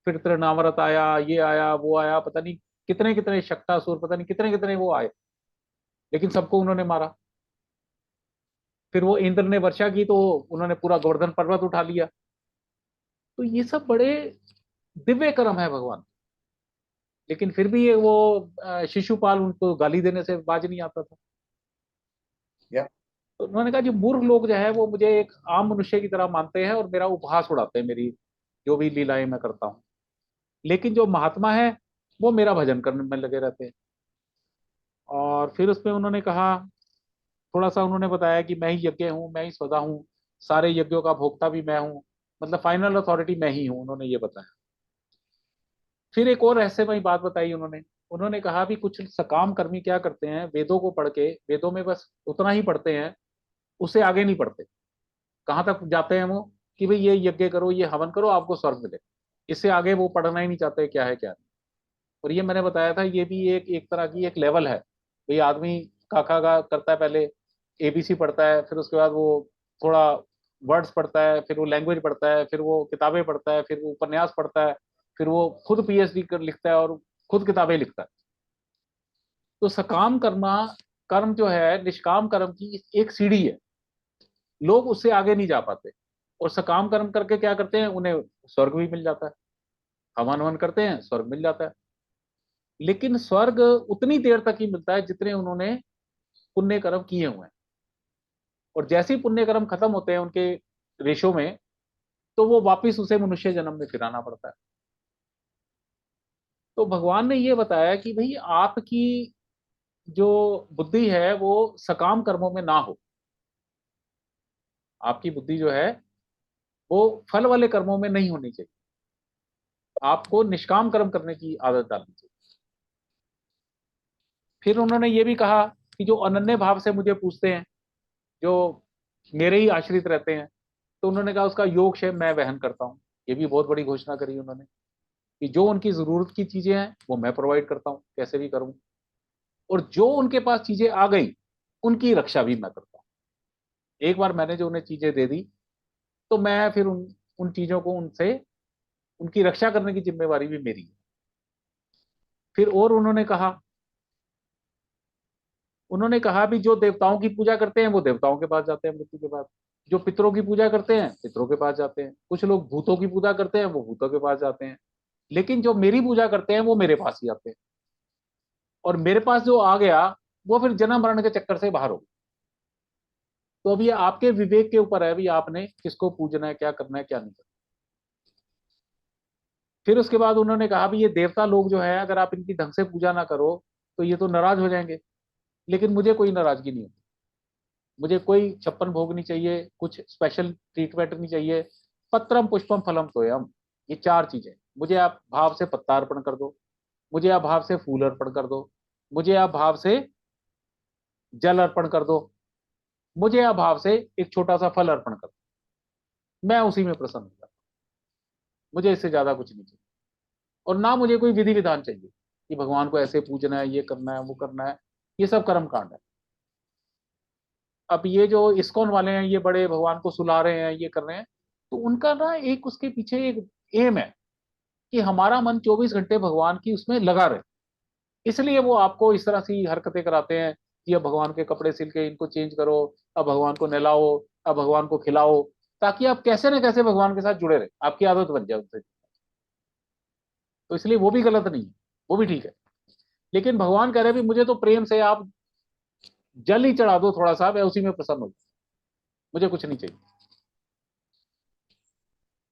फिर तृणावर्त आया, ये आया, वो आया, पता नहीं कितने कितने शक्तासुर, पता नहीं कितने कितने वो आए, लेकिन सबको उन्होंने मारा। फिर वो इंद्र ने वर्षा की तो उन्होंने पूरा गोवर्धन पर्वत उठा लिया। तो ये सब बड़े दिव्य कर्म है भगवान। लेकिन फिर भी ये वो शिशुपाल उनको गाली देने से बाज नहीं आता था। यप। तो उन्होंने कहा जो मूर्ख लोग जो है वो मुझे एक आम मनुष्य की तरह मानते हैं और मेरा उपहास उड़ाते हैं, मेरी जो भी लीलाएं मैं करता हूँ। लेकिन जो महात्मा है वो मेरा भजन करने में लगे रहते हैं। और फिर उसमें उन्होंने कहा, थोड़ा सा उन्होंने बताया कि मैं ही यज्ञ हूँ, मैं ही स्वधा हूँ, सारे यज्ञों का भोक्ता भी मैं हूँ, मतलब फाइनल अथॉरिटी मैं ही हूँ, उन्होंने ये बताया। फिर एक और रहस्यमयी बात बताई उन्होंने। उन्होंने कहा भी कुछ सकाम कर्मी क्या करते हैं, वेदों को पढ़ के, वेदों में बस उतना ही पढ़ते हैं, उससे आगे नहीं पढ़ते। कहाँ तक जाते हैं वो, कि भाई ये यज्ञ करो, ये हवन करो, आपको स्वर्ग मिले। इससे आगे वो पढ़ना ही नहीं चाहते क्या है क्या नहीं। और ये मैंने बताया था, ये भी एक एक तरह की एक लेवल है। भाई आदमी काका का करता है, पहले एबीसी पढ़ता है, फिर उसके बाद वो थोड़ा वर्ड्स पढ़ता है, फिर वो लैंग्वेज पढ़ता है, फिर वो किताबें पढ़ता है, फिर वो उपन्यास पढ़ता है, फिर वो खुद पीएचडी कर लिखता है और खुद किताबें लिखता है। तो सकाम करना, कर्म जो है निष्काम कर्म की एक सीढ़ी है, लोग उससे आगे नहीं जा पाते। और सकाम कर्म करके क्या करते हैं, उन्हें स्वर्ग भी मिल जाता है, हवन हवन करते हैं, स्वर्ग मिल जाता है। लेकिन स्वर्ग उतनी देर तक ही मिलता है जितने उन्होंने पुण्य कर्म किए हुए हैं। और जैसे ही पुण्य कर्म खत्म होते हैं उनके रेशो में, तो वो वापिस उसे मनुष्य जन्म में फिर आना पड़ता है। तो भगवान ने ये बताया कि भाई आपकी जो बुद्धि है वो सकाम कर्मों में ना हो। आपकी बुद्धि जो है वो फल वाले कर्मों में नहीं होनी चाहिए, आपको निष्काम कर्म करने की आदत डालनी चाहिए। फिर उन्होंने ये भी कहा कि जो अनन्य भाव से मुझे पूछते हैं, जो मेरे ही आश्रित रहते हैं, तो उन्होंने कहा उसका योग क्षेम मैं वहन करता हूँ। ये भी बहुत बड़ी घोषणा करी उन्होंने, कि जो उनकी जरूरत की चीजें हैं वो मैं प्रोवाइड करता हूँ, कैसे भी करूँ। और जो उनके पास चीजें आ गई उनकी रक्षा भी मैं करता हूँ। एक बार मैंने जो उन्हें चीजें दे दी, तो मैं फिर उन चीजों को उनसे, उनकी रक्षा करने की जिम्मेवारी भी मेरी है। फिर और उन्होंने कहा भी जो देवताओं की पूजा करते हैं वो देवताओं के पास जाते हैं मृत्यु के बाद, जो पितरों की पूजा करते हैं पितरों के पास जाते हैं, कुछ लोग भूतों की पूजा करते हैं वो भूतों के पास जाते हैं, लेकिन जो मेरी पूजा करते हैं वो मेरे पास ही आते हैं। और मेरे पास जो आ गया वो फिर जन्म मरण के चक्कर से बाहर हो गया। तो अब ये आपके विवेक के ऊपर है भी, आपने किसको पूजना है, क्या करना है क्या नहीं करना। फिर उसके बाद उन्होंने कहा भी ये देवता लोग जो है, अगर आप इनकी ढंग से पूजा ना करो तो ये तो नाराज हो जाएंगे। लेकिन मुझे कोई नाराजगी नहीं होती, मुझे कोई छप्पन भोग नहीं चाहिए, कुछ स्पेशल ट्रीटमेंट नहीं चाहिए। पत्रम पुष्पम फलम तोयम, ये चार चीजें। मुझे आप भाव से पत्ता अर्पण कर दो, मुझे आप भाव से फूल अर्पण कर दो, मुझे आप भाव से जल अर्पण कर दो, मुझे आप भाव से एक छोटा सा फल अर्पण कर दो, मैं उसी में प्रसन्न हूं। मुझे इससे ज्यादा कुछ नहीं चाहिए। और ना मुझे कोई विधि विधान चाहिए कि भगवान को ऐसे पूजना है, ये करना है, वो करना है। ये सब कर्म कांड है। अब ये जो इस्कॉन वाले हैं, ये बड़े भगवान को सुला रहे हैं, ये कर रहे हैं, तो उनका ना एक उसके पीछे एक एम है कि हमारा मन 24 घंटे भगवान की उसमें लगा रहे। इसलिए वो आपको इस तरह की हरकतें कराते हैं कि अब भगवान के कपड़े सिल के इनको चेंज करो, अब भगवान को नहलाओ, अब भगवान को खिलाओ, ताकि आप कैसे ना कैसे भगवान के साथ जुड़े रहे, आपकी आदत बन जाए उनसे। तो इसलिए वो भी गलत नहीं है, वो भी ठीक है। लेकिन भगवान कह रहे हैं भी मुझे तो प्रेम से आप जल ही चढ़ा दो थोड़ा सा, मैं उसी में प्रसन्न हूं, मुझे कुछ नहीं चाहिए।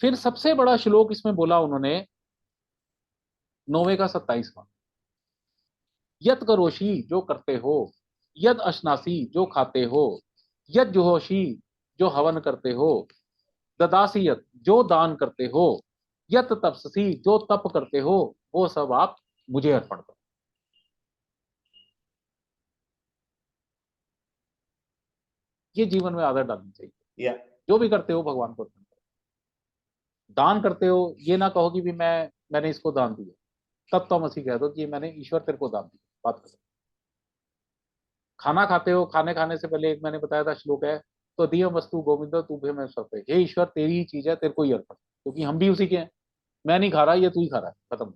फिर सबसे बड़ा श्लोक इसमें बोला उन्होंने, 9वें का 27वां। यत करोशी, जो करते हो, यद अश्नासी, जो खाते हो, यद जुहोशी, जो हवन करते हो, ददासियत, जो दान करते हो, यत तपस्सी, जो तप करते हो, वो सब आप मुझे अर्पण करो। ये जीवन में आदत डालनी चाहिए। Yeah. जो भी करते हो भगवान को अर्पण करो। दान करते हो, ये ना कहो कि भी मैंने इसको दान दिया, तब तो हम ऐसी कह दो कि ये मैंने ईश्वर तेरे को दान दिया, बात करो। खाना खाते हो, खाने खाने से पहले एक मैंने बताया था श्लोक है, तो दियम वस्तु गोविंद तू भी मैं सब, हे ईश्वर तेरी ही चीज है, तेरे को ही अर्पण, क्योंकि हम भी उसी के हैं। मैं नहीं खा रहा, ये तू ही खा रहा है, खत्म।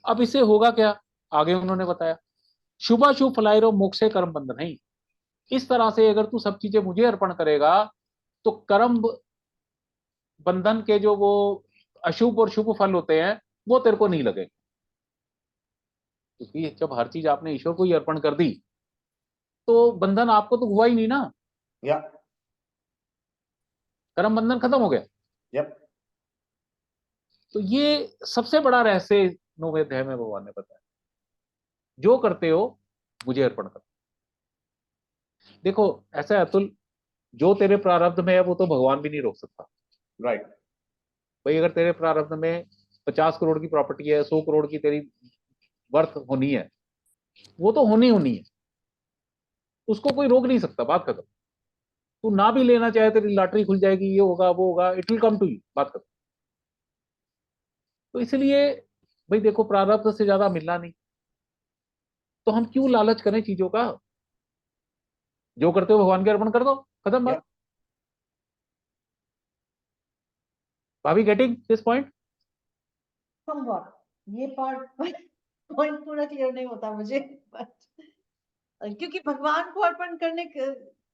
अब इससे होगा क्या, आगे उन्होंने बताया, शुभ शुभ फलाइरो मोक्षे कर्म बंधन है। इस तरह से अगर तू सब चीजें मुझे अर्पण करेगा, तो कर्म बंधन के जो वो अशुभ और शुभ फल होते हैं वो तेरे को नहीं लगेंगे। क्योंकि जब हर चीज आपने ईश्वर को ही अर्पण कर दी, तो बंधन आपको तो हुआ ही नहीं ना, Yeah. कर्म बंधन खत्म हो गया। Yep. तो ये सबसे बड़ा रहस्य 9वें अध्याय में भगवान ने बताया, जो करते हो मुझे अर्पण करो। देखो ऐसा है अतुल, जो तेरे प्रारब्ध में है वो तो भगवान भी नहीं रोक सकता। Right. भाई अगर तेरे प्रारब्ध में 50 करोड़ की प्रॉपर्टी है, 100 करोड़ की तेरी वर्थ होनी है, वो तो होनी होनी है, उसको कोई रोक नहीं सकता, बात खत्म। तू ना भी लेना चाहे, तेरी लॉटरी खुल जाएगी, ये होगा वो होगा, it will come to you, बात खत्म। तो इसलिए भाई देखो, प्रारब्ध से ज्यादा मिलना नहीं, तो हम क्यों लालच करें चीजों का? जो करते हो भगवान के अर्पण कर दो, खत्म Yeah. बात। भाभी गेटिंग दिस पॉइंट? somewhat ये पार्ट पॉइंट पूरा क्लियर नहीं होता मुझे, but क्योंकि भगवान को अर्पण करने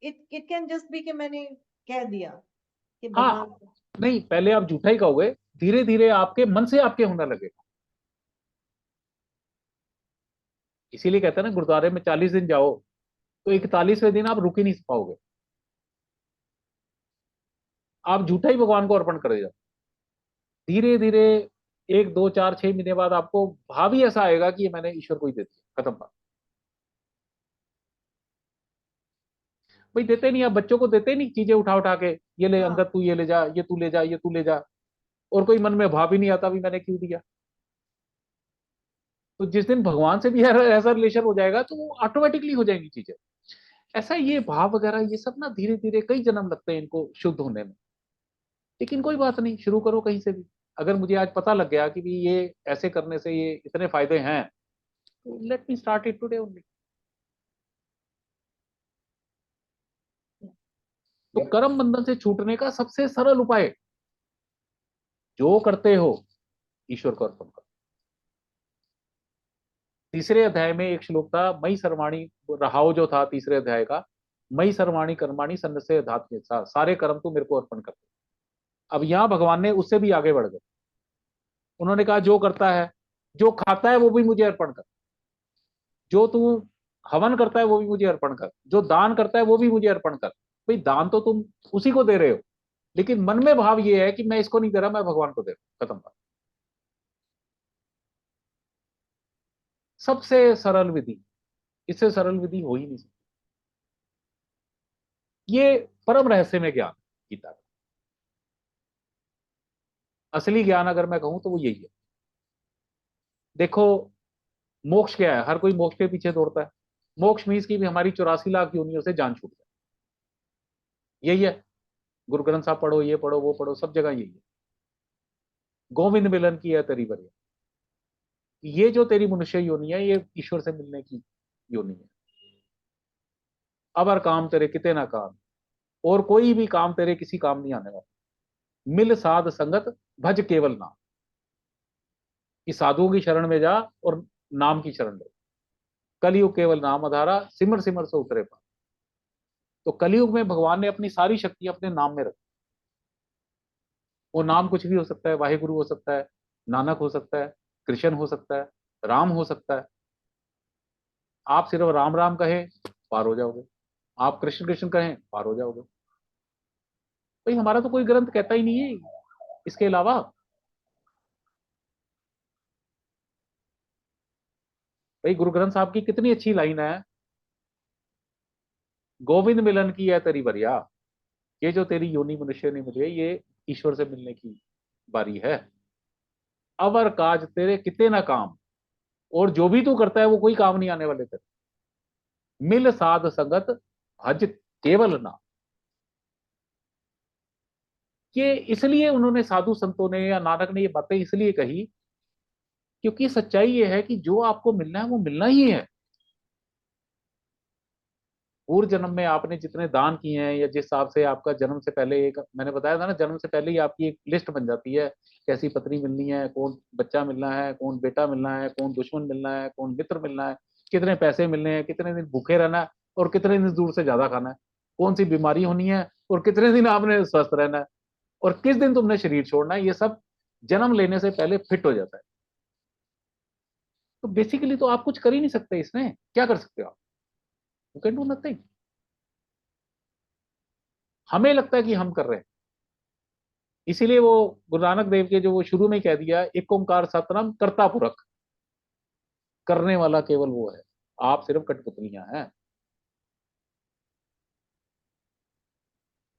इट कैन जस्ट बी कि मैंने कह दिया कि हाँ, भगवान को। नहीं पहले आप झूठा ही कहोगे, धीरे धीरे आपके मन से आपके होने लगेगा। इसीलिए कहते हैं ना, गुरुद्वारे में 40 दिन जाओ तो 41वें दिन आप रुक ही नहीं पाओगे, आप झूठा ही भगवान को अर्पण कर जाओ। धीरे धीरे 1 2 4 6 महीने बाद आपको भाव ही ऐसा आएगा कि ये मैंने ईश्वर को ही दे दिया, खत्म बात। भाई देते नहीं, आप बच्चों को देते नहीं चीजें उठा उठा के, ये ले हाँ अंदर, तू ये ले जा, ये तू ले जा, ये तू ले जा, और कोई मन में भाव ही नहीं आता भी मैंने क्यों दिया। तो जिस दिन भगवान से भी ऐसा रिलेशन हो जाएगा तो वो ऑटोमेटिकली हो जाएंगी चीजें। ऐसा ये भाव वगैरह ये सब ना धीरे धीरे कई जन्म लगते हैं इनको शुद्ध होने में। लेकिन कोई बात नहीं, शुरू करो कहीं से भी। अगर मुझे आज पता लग गया कि भी ये ऐसे करने से ये इतने फायदे हैं, तो let me start it today only. तो Yep. कर्म बंधन से छूटने का सबसे सरल उपाय, जो करते हो ईश्वर को अर्पण करो। तीसरे अध्याय में एक श्लोक था, मई सर्वाणी रहाओ, जो था तीसरे अध्याय का, मई सर्वाणी कर्माणी सन्नसे अधात्म्य, सारे कर्म तू मेरे को अर्पण कर। अब यहां भगवान ने उससे भी आगे बढ़ गए, उन्होंने कहा जो करता है, जो खाता है वो भी मुझे अर्पण कर, जो तू हवन करता है वो भी मुझे अर्पण कर, जो दान करता है वो भी मुझे अर्पण कर। भाई दान तो तुम उसी को दे रहे हो, लेकिन मन में भाव ये है कि मैं इसको नहीं दे रहा, मैं भगवान को दे रहा हूं, खत्म बात। सबसे सरल विधि, इससे सरल विधि हो ही नहीं सकती। ये परम रहस्य में ज्ञान गीता का, असली ज्ञान अगर मैं कहूं तो वो यही है। देखो मोक्ष क्या है, हर कोई मोक्ष के पीछे दौड़ता है। मोक्ष मीन्स की भी हमारी 84 लाख योनियों से जान छूट जाए, यही है। गुरु ग्रंथ साहब पढ़ो, ये पढ़ो, वो पढ़ो, सब जगह यही है। गोविंद मिलन की है तेरी बरिया, ये जो तेरी मनुष्य योनि है ये ईश्वर से मिलने की योनि है। अबर काम तेरे किते ना काम, और कोई भी काम तेरे किसी काम नहीं आने वाला। मिल साध संगत भज केवल नाम, कि साधुओं की शरण में जा और नाम की शरण ले। कलयुग केवल नाम आधारा, सिमर सिमर से उतरे पार। तो कलयुग में भगवान ने अपनी सारी शक्ति अपने नाम में रखी। वो नाम कुछ भी हो सकता है, वाहिगुरु हो सकता है, नानक हो सकता है, कृष्ण हो सकता है, राम हो सकता है। आप सिर्फ राम राम कहें पार हो जाओगे, आप कृष्ण कृष्ण कहें पार हो जाओगे। भाई हमारा तो कोई ग्रंथ कहता ही नहीं है इसके अलावा। भाई गुरु ग्रंथ साहब की कितनी अच्छी लाइन है, गोविंद मिलन की है तेरी बरिया, ये जो तेरी योनि मनुष्य ने मुझे, ये ईश्वर से मिलने की बारी है। अवर काज तेरे कितने ना काम, और जो भी तू करता है वो कोई काम नहीं आने वाले तेरे। मिल साध संगत भज केवल ना, ये इसलिए उन्होंने साधु संतों ने या नानक ने ये बातें इसलिए कही, क्योंकि सच्चाई ये है कि जो आपको मिलना है वो मिलना ही है। पूर्व जन्म में आपने जितने दान किए हैं, या जिस हिसाब से आपका जन्म से पहले, एक मैंने बताया था ना, जन्म से पहले ही आपकी एक लिस्ट बन जाती है, कैसी पत्नी मिलनी है, कौन बच्चा मिलना है, कौन बेटा मिलना है, कौन दुश्मन मिलना है, कौन मित्र मिलना है, कितने पैसे मिलने हैं, कितने दिन भूखे रहना है, और कितने दिन दूर से ज्यादा खाना है, कौन सी बीमारी होनी है, और कितने दिन आपने स्वस्थ रहना है, और किस दिन तुमने शरीर छोड़ना है। ये सब जन्म लेने से पहले फिट हो जाता है। तो बेसिकली तो आप कुछ कर ही नहीं सकते इसमें, क्या कर सकते हो आप? You can do nothing. हमें लगता है कि हम कर रहे हैं, इसीलिए वो गुरु नानक देव के जो वो शुरू में ही कह दिया, एक ओंकार सतनाम कर्ता पुरख, करने वाला केवल वो है, आप सिर्फ कठपुतलियां हैं।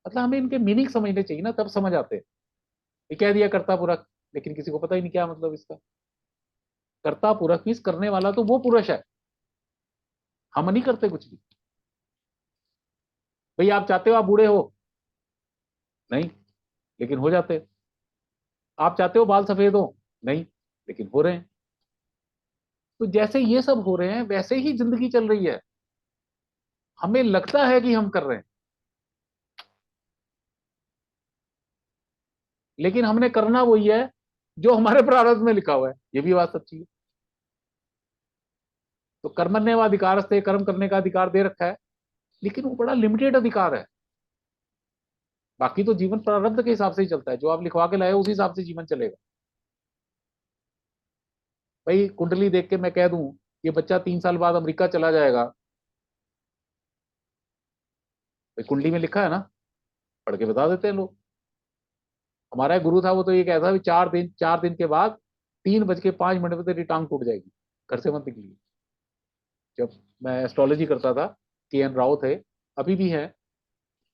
मतलब हमें इनके मीनिंग समझने चाहिए ना, तब समझ आते हैं। ये कह दिया कर्ता पुरख, लेकिन किसी को पता ही नहीं क्या मतलब इसका। कर्ता पुरख मीन्स करने वाला तो वो पुरुष है, हम नहीं करते कुछ भी। भाई आप चाहते हो आप बूढ़े हो? नहीं, लेकिन हो जाते हैं। आप चाहते हो बाल सफेद हो? नहीं, लेकिन हो रहे हैं। तो जैसे ये सब हो रहे हैं वैसे ही जिंदगी चल रही है, हमें लगता है कि हम कर रहे हैं, लेकिन हमने करना वही है जो हमारे प्रारब्ध में लिखा हुआ है। ये भी बात सच्ची है। तो कर्मण्येवाधिकार से, कर्म करने का अधिकार दे रखा है, लेकिन वो बड़ा लिमिटेड अधिकार है। बाकी तो जीवन प्रारब्ध के हिसाब से ही चलता है, जो आप लिखवा के लाए हो उसी हिसाब से जीवन चलेगा। भाई कुंडली देख के मैं कह दूं ये बच्चा 3 साल बाद अमेरिका चला जाएगा, भाई कुंडली में लिखा है ना, पढ़ के बता देते हैं लोग। हमारा एक गुरु था, वो तो ये कहता था 4 दिन के बाद 3:05 पे तेरी टांग टूट जाएगी, घर से मत निकलिए। जब मैं एस्ट्रोलॉजी करता था, के एन राव थे, अभी भी हैं,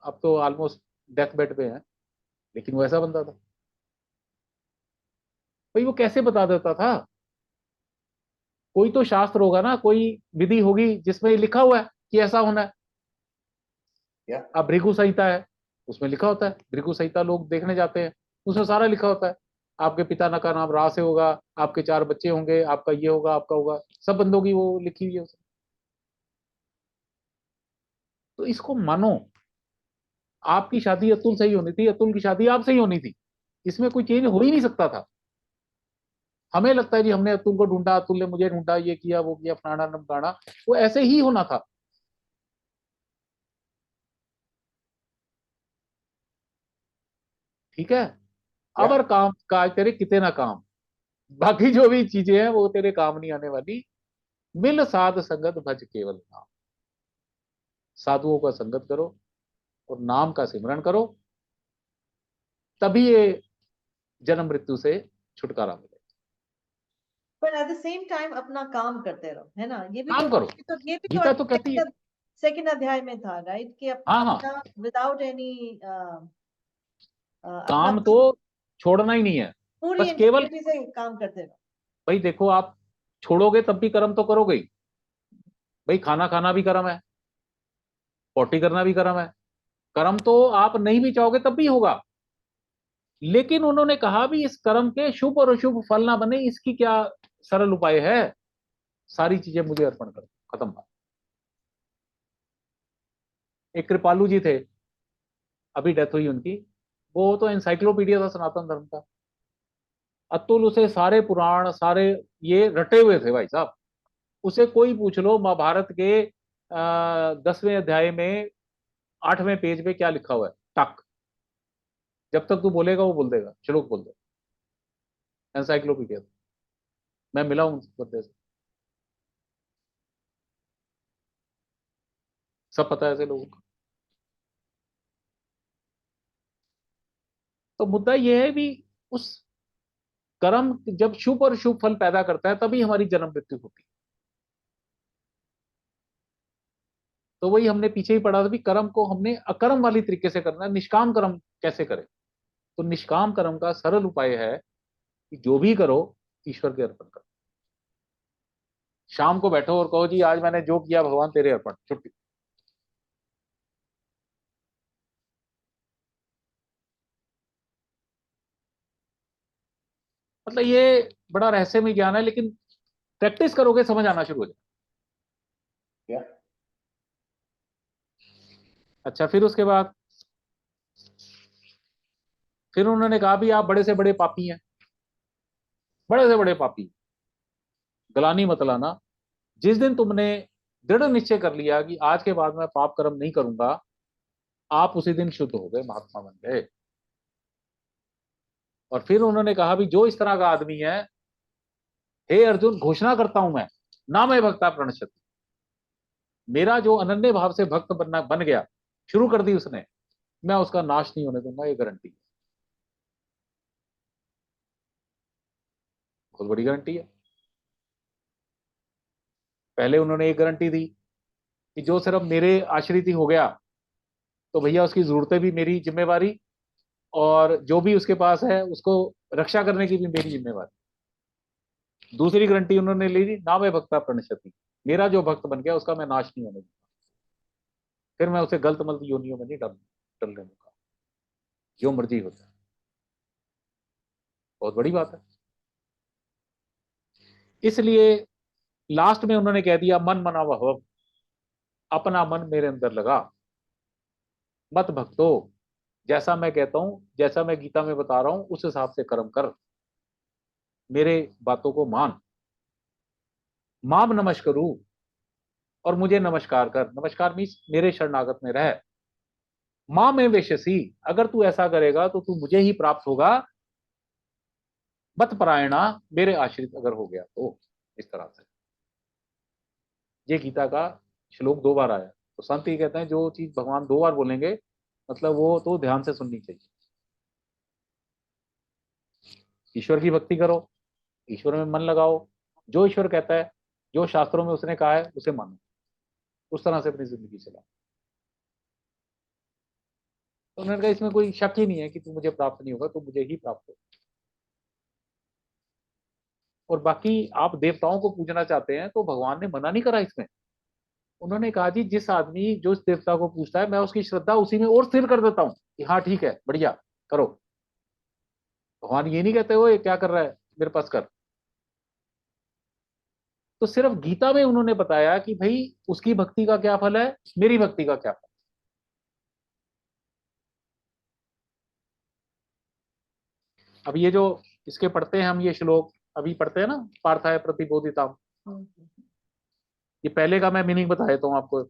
अब तो ऑलमोस्ट डेथ बेड पे हैं, लेकिन वो ऐसा बंदा था। भाई वो कैसे बता देता था? कोई तो शास्त्र होगा ना, कोई विधि होगी जिसमें ये लिखा हुआ है कि ऐसा होना है। Yeah. अब भृगु संहिता है, उसमें लिखा होता है, भृगु संहिता लोग देखने जाते हैं, उसमें सारा लिखा होता है। आपके पिता का नाम रा से होगा, आपके 4 बच्चे होंगे, आपका ये होगा, आपका होगा, सब बंदों की वो लिखी हुई है उसमें। तो इसको मानो। आपकी शादी अतुल से ही होनी थी, अतुल की शादी आपसे ही होनी थी, इसमें कोई चेंज हो ही नहीं सकता था। हमें लगता है जी हमने अतुल को ढूंढा, अतुल ने मुझे ढूंढा, ये किया वो किया, फलाना ढमकाना, वो ऐसे ही होना था। ठीक है। अब Yeah. और काम काज तेरे किते ना काम, बाकी जो भी चीजें हैं वो तेरे काम नहीं आने वाली। मिल साध संगत भज केवल नाम, साधुओं का संगत करो और नाम का सिमरन करो, तभी ये जन्म मृत्यु से छुटकारा मिले। पर एट द सेम टाइम अपना काम करते रहो, है ना? काम करो, ये भी गीता तो कहती है। सेकंड अध्याय में था, राइट? कि हाँ हाँ, अपना विदाउट एनी अपना काम तो छोड़ना ही नहीं है, पूरी बस केवल। इंटीग्रिटी से काम करते रहो। भाई देखो, आप छोड़ोगे तब भी कर्म तो करोगे ही। भाई खाना खाना भी कर्म है, पोटी करना भी कर्म है, कर्म तो आप नहीं भी चाहोगे तब भी होगा। लेकिन उन्होंने कहा भी इस कर्म के शुभ और अशुभ फल ना बने, इसकी क्या सरल उपाय है? सारी चीजें मुझे अर्पण करो, खत्म बात। एक कृपालू जी थे, अभी डेथ हुई उनकी, वो तो एनसाइक्लोपीडिया था सनातन धर्म का। अतुल उसे सारे पुराण सारे ये रटे हुए थे भाई साहब। उसे कोई पूछ लो महाभारत के 10वें अध्याय में 8वें पेज पे क्या लिखा हुआ है, टक, जब तक तू बोलेगा वो बोल देगा, श्लोक बोल देगा। एनसाइक्लोपीडिया, मैं मिला हूं उस बंदे से, सब पता है ऐसे लोगों को। तो मुद्दा यह है भी, उस कर्म जब शुभ और शुभ फल पैदा करता है तभी हमारी जन्म मृत्यु होती है। तो वही हमने पीछे ही पढ़ा था भी, कर्म को हमने अकर्म वाली तरीके से करना है, निष्काम कर्म कैसे करें। तो निष्काम कर्म का सरल उपाय है कि जो भी करो ईश्वर के अर्पण करो। शाम को बैठो और कहो जी आज मैंने जो किया भगवान तेरे अर्पण, छुट्टी। मतलब ये बड़ा रहस्यमय ज्ञान है, लेकिन प्रैक्टिस करोगे समझ आना शुरू हो जाए। Yeah. अच्छा, फिर उसके बाद फिर उन्होंने कहा भी आप बड़े से बड़े पापी हैं, बड़े से बड़े पापी, गलानी मत लाना। जिस दिन तुमने दृढ़ निश्चय कर लिया कि आज के बाद मैं पाप कर्म नहीं करूंगा, आप उसी दिन शुद्ध हो गए, महात्मा बन गए। और फिर उन्होंने कहा भी जो इस तरह का आदमी है, हे अर्जुन घोषणा करता हूं मैं, ना मैं भक्ता प्रणश्यति, मेरा जो अनन्य भाव से भक्त बनना बन गया, शुरू कर दी उसने, मैं उसका नाश नहीं होने दूंगा, ये गारंटी है। बहुत बड़ी गारंटी है। पहले उन्होंने एक गारंटी दी कि जो सिर्फ मेरे आश्रित ही हो गया तो भैया उसकी जरूरतें भी मेरी जिम्मेवारी, और जो भी उसके पास है उसको रक्षा करने की भी मेरी जिम्मेवारी। दूसरी गारंटी उन्होंने ली थी, ना मैं भक्ता प्रणश्यति, मेरा जो भक्त बन गया उसका मैं नाश नहीं होने दूंगा, फिर मैं उसे गलत मलत योनियों में नहीं डलने दूंगा, जो मर्जी होता है। बहुत बड़ी बात है। इसलिए लास्ट में उन्होंने कह दिया, मन मना वह, अपना मन मेरे अंदर लगा, मत भक्तो, जैसा मैं कहता हूं, जैसा मैं गीता में बता रहा हूं उस हिसाब से कर्म कर, मेरे बातों को मान, माम नमस्करू, और मुझे नमस्कार कर। नमस्कार मीन्स मेरे शरणागत में रह। माँ में वेशसी, अगर तू ऐसा करेगा तो तू मुझे ही प्राप्त होगा। मत परायणा, मेरे आश्रित अगर हो गया तो। इस तरह से ये गीता का श्लोक 2 बार आया। तो संत ये कहते हैं जो चीज भगवान 2 बार बोलेंगे मतलब वो तो ध्यान से सुननी चाहिए। ईश्वर की भक्ति करो, ईश्वर में मन लगाओ, जो ईश्वर कहता है, जो शास्त्रों में उसने कहा है उसे मानो, उस तरह से अपनी जिंदगी चलाओ। तो उन्होंने कहा इसमें कोई शक ही नहीं है कि तू मुझे प्राप्त नहीं होगा, तो मुझे ही प्राप्त हो। और बाकी आप देवताओं को पूजना चाहते हैं तो भगवान ने मना नहीं करा इसमें। उन्होंने कहा जी जिस आदमी जो इस देवता को पूछता है मैं उसकी श्रद्धा उसी में और स्थिर कर देता हूँ कि हाँ ठीक है बढ़िया करो। भगवान ये नहीं कहते हो ये क्या कर रहा है मेरे पास कर। तो सिर्फ गीता में उन्होंने बताया कि भाई उसकी भक्ति का क्या फल है, मेरी भक्ति का क्या फल। अब ये जो इसके पढ़ते हैं हम ये श्लोक अभी पढ़ते हैं ना, पार्थाय प्रतिबोधिता, ये पहले का मैं मीनिंग बता देता हूँ आपको।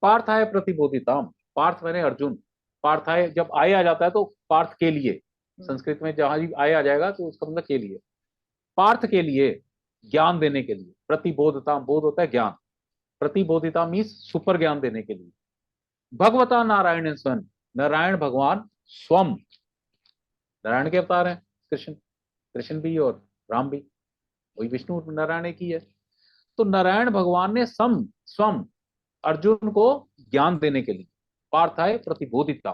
पार्थाय प्रतिबोधिता, पार्थ मैंने अर्जुन, पार्थाय जब आय आ जाता है तो पार्थ के लिए, संस्कृत में जहां भी आय आ जाएगा तो उसका मतलब के लिए, पार्थ के लिए, ज्ञान देने के लिए। प्रतिबोधता, बोध होता है ज्ञान, प्रतिबोधिता मीन्स सुपर ज्ञान देने के लिए। भगवता नारायण स्वयं, नारायण भगवान स्वम, नारायण के अवतार हैं कृष्ण, कृष्ण भी और राम भी, वही विष्णु नारायण एक ही है। तो नारायण भगवान ने सम स्वम अर्जुन को ज्ञान देने के लिए, पार्थाय प्रतिबोधिता,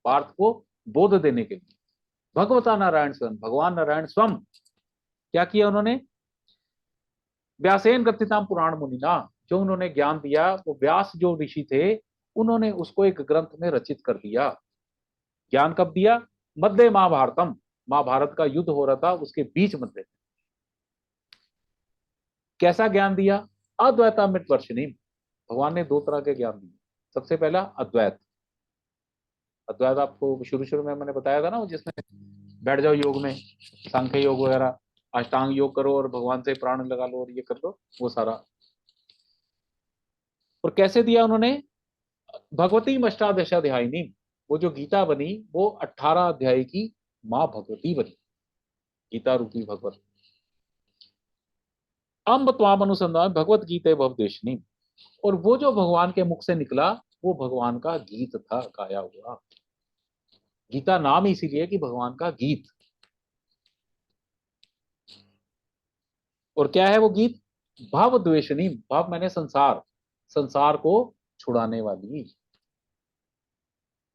पार्थ को बोध देने के लिए। भगवता नारायण स्वयं, भगवान नारायण स्वयं क्या किया उन्होंने, व्यासेन ग्रथिताम पुराण मुनिना, जो उन्होंने ज्ञान दिया वो व्यास जो ऋषि थे उन्होंने उसको एक ग्रंथ में रचित कर दिया। ज्ञान कब दिया, मध्य महाभारतम, महाभारत का युद्ध हो रहा था उसके बीच मध्य। कैसा ज्ञान दिया, अद्वैतामृत वर्षिणी, भगवान ने 2 तरह के ज्ञान दिए। सबसे पहला अद्वैत, अद्वैत आपको शुरू शुरू में मैंने बताया था ना, जिसमें बैठ जाओ योग में, सांख्य योग वगैरह, अष्टांग योग करो और भगवान से प्राण लगा लो और ये कर लो वो सारा। और कैसे दिया उन्होंने, भगवती अष्टादशाध्यायिनी, वो जो गीता बनी वो 18 अध्याय की माँ भगवती बनी, गीता रूपी भगवत। अम्ब त्वाम अनुसंधान भगवत गीता भवदेशनी, और वो जो भगवान के मुख से निकला वो भगवान का गीत था गाया हुआ। गीता नाम ही इसीलिए कि भगवान का गीत। और क्या है वो गीत, भव द्वेषणी, भव मैंने संसार, संसार को छुड़ाने वाली।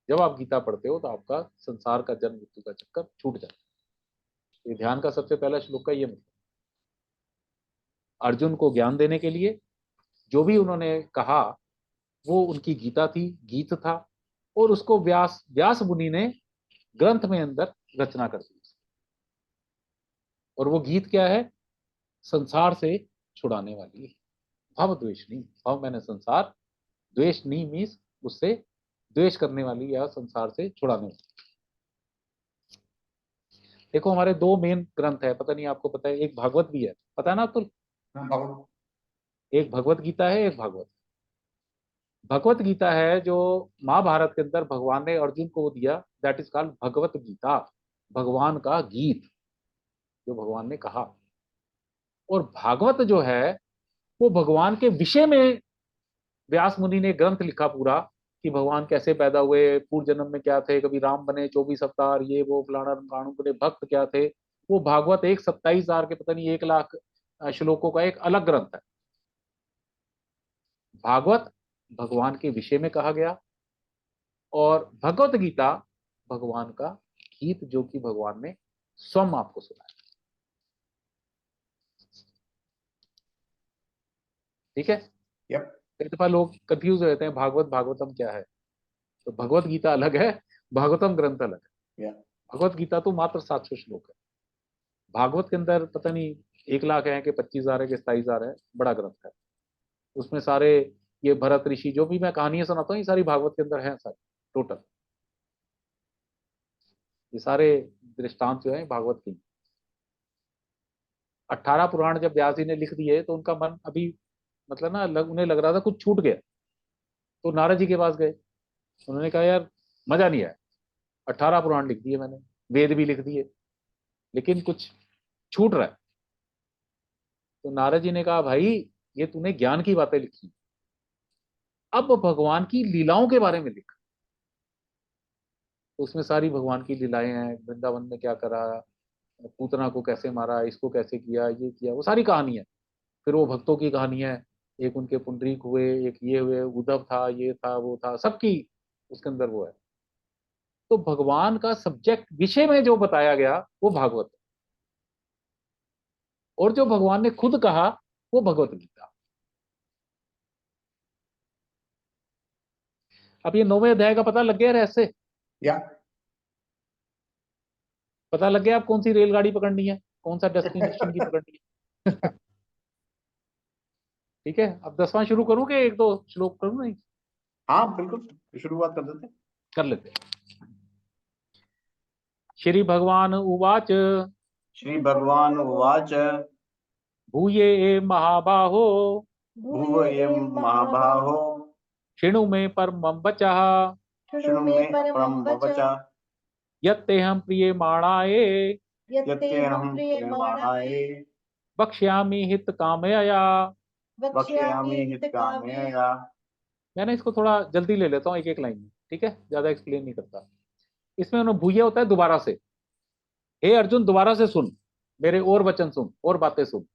जब आप गीता पढ़ते हो तो आपका संसार का जन्म मृत्यु का चक्कर छूट जाता है। ये ध्यान का सबसे पहला श्लोक का ये मतलब, अर्जुन को ज्ञान देने के लिए जो भी उन्होंने कहा वो उनकी गीता थी, गीत था, और उसको व्यास व्यास मुनि ने ग्रंथ में अंदर रचना कर दी। और वो गीत क्या है, संसार से छुड़ाने वाली। भव द्वेष नहीं, भव मैंने संसार, द्वेष नहीं मीन्स उससे द्वेष करने वाली या संसार से छुड़ाने वाली। देखो हमारे 2 मेन ग्रंथ है, पता नहीं आपको पता है, एक भागवत भी है, पता है ना अब्दुल, एक भगवत गीता है एक भागवत। भगवत गीता है जो महाभारत के अंदर भगवान ने अर्जुन को दिया, that is called Bhagavad Gita, भगवान का गीत जो भगवान ने कहा। और भागवत जो है वो भगवान के विषय में व्यास मुनि ने ग्रंथ लिखा पूरा, कि भगवान कैसे पैदा हुए, पूर्व जन्म में क्या थे, कभी राम बने, 24 अवतार, ये वो फलाना ढिमकाना बने, भक्त क्या थे। वो भागवत एक 27,000 के पता नहीं 1 लाख श्लोकों का एक अलग ग्रंथ है। भागवत भगवान के विषय में कहा गया, और भगवत गीता भगवान का गीत जो कि भगवान ने स्वयं आपको सुनाया। ठीक है। Yep. कई दफा लोग कंफ्यूज हो जाते हैं, भागवत भागवतम क्या है। तो भगवत गीता अलग है, भागवतम ग्रंथ अलग है। Yeah. भगवत गीता तो मात्र 700 श्लोक है। भागवत के अंदर पता नहीं 1 लाख है कि 25,000 है कि 27,000 है, बड़ा ग्रंथ है। उसमें सारे ये भरत ऋषि जो भी मैं कहानियां सुनाता हूँ, ये सारी भागवत के अंदर है सारी टोटल। ये सारे दृष्टांत जो है भागवत की। 18 पुराण जब व्यास जी ने लिख दिए तो उनका मन अभी मतलब ना उन्हें लग रहा था कुछ छूट गया। तो नारद जी के पास गए, उन्होंने कहा यार मजा नहीं आया, 18 पुराण लिख दिए मैंने, वेद भी लिख दिए, लेकिन कुछ छूट रहा है। तो नारद जी ने कहा भाई ये तूने ज्ञान की बातें लिखी, अब भगवान की लीलाओं के बारे में लिख। तो उसमें सारी भगवान की लीलाएं हैं, वृंदावन में क्या करा, पूतना को कैसे मारा, इसको कैसे किया, ये किया, वो सारी कहानी है। फिर वो भक्तों की कहानी है, एक उनके पुंडरीक हुए, एक ये हुए, उद्धव था, ये था, वो था, सबकी उसके अंदर वो है। तो भगवान का सब्जेक्ट विषय में जो बताया गया वो भागवत है, और जो भगवान ने खुद कहा वो भगवत गीता। अब ये 9वें अध्याय का पता लग गया रहस्य, Yeah. पता लग गया आप कौन सी रेलगाड़ी पकड़नी है, कौन सा डेस्टिनेशन की पकड़नी है। ठीक है, अब 10वां शुरू करूं कि 1-2 श्लोक करूं? नहीं, हाँ बिल्कुल, शुरुआत कर देते हैं। कर लेते हैं। श्री भगवान उवाच श्री भगवान उवाच भूये महाबाहो भुवयं महाबाहो शृणु मे परमं वचः शृणु मे परमं वचः यत्तेऽहं प्रीयमाणाय यत्तेऽहं प्रीयमाणाय वक्ष्यामि हितकामया। वक्ष्यामि हितकामया। मैंने इसको थोड़ा जल्दी ले लेता हूँ एक एक लाइन में, ठीक है, ज्यादा एक्सप्लेन नहीं करता। इसमें उन्होंने भूया होता है दोबारा से, हे अर्जुन दोबारा से सुन, मेरे और वचन सुन और बातें सुन।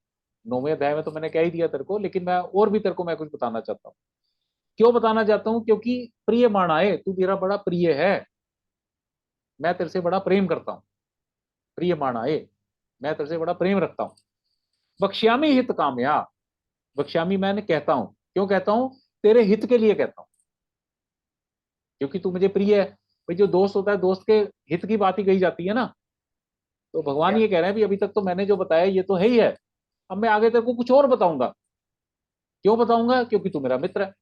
9वें अध्याय में तो मैंने कह ही दिया तेरे को, लेकिन मैं और भी तेरे को मैं कुछ बताना चाहता हूँ। क्यों बताना चाहता हूँ? क्योंकि प्रिय माणाए, तू मेरा बड़ा प्रिय है, मैं तेरे से बड़ा प्रेम करता हूँ। प्रिय माणाए, मैं तेरे से बड़ा प्रेम रखता हूँ। वक्ष्यामि हित कामया, वक्ष्यामि मैंने कहता हूँ, क्यों कहता हूँ? तेरे हित के लिए कहता हूँ, क्योंकि तू मुझे प्रिय है। भाई जो दोस्त होता है, दोस्त के हित की बात ही कही जाती है ना। तो भगवान ये कह रहे हैं भी अभी तक तो मैंने जो बताया ये तो है ही है, अब मैं आगे तेरे को कुछ और बताऊंगा। क्यों बताऊंगा? क्योंकि तू मेरा मित्र है,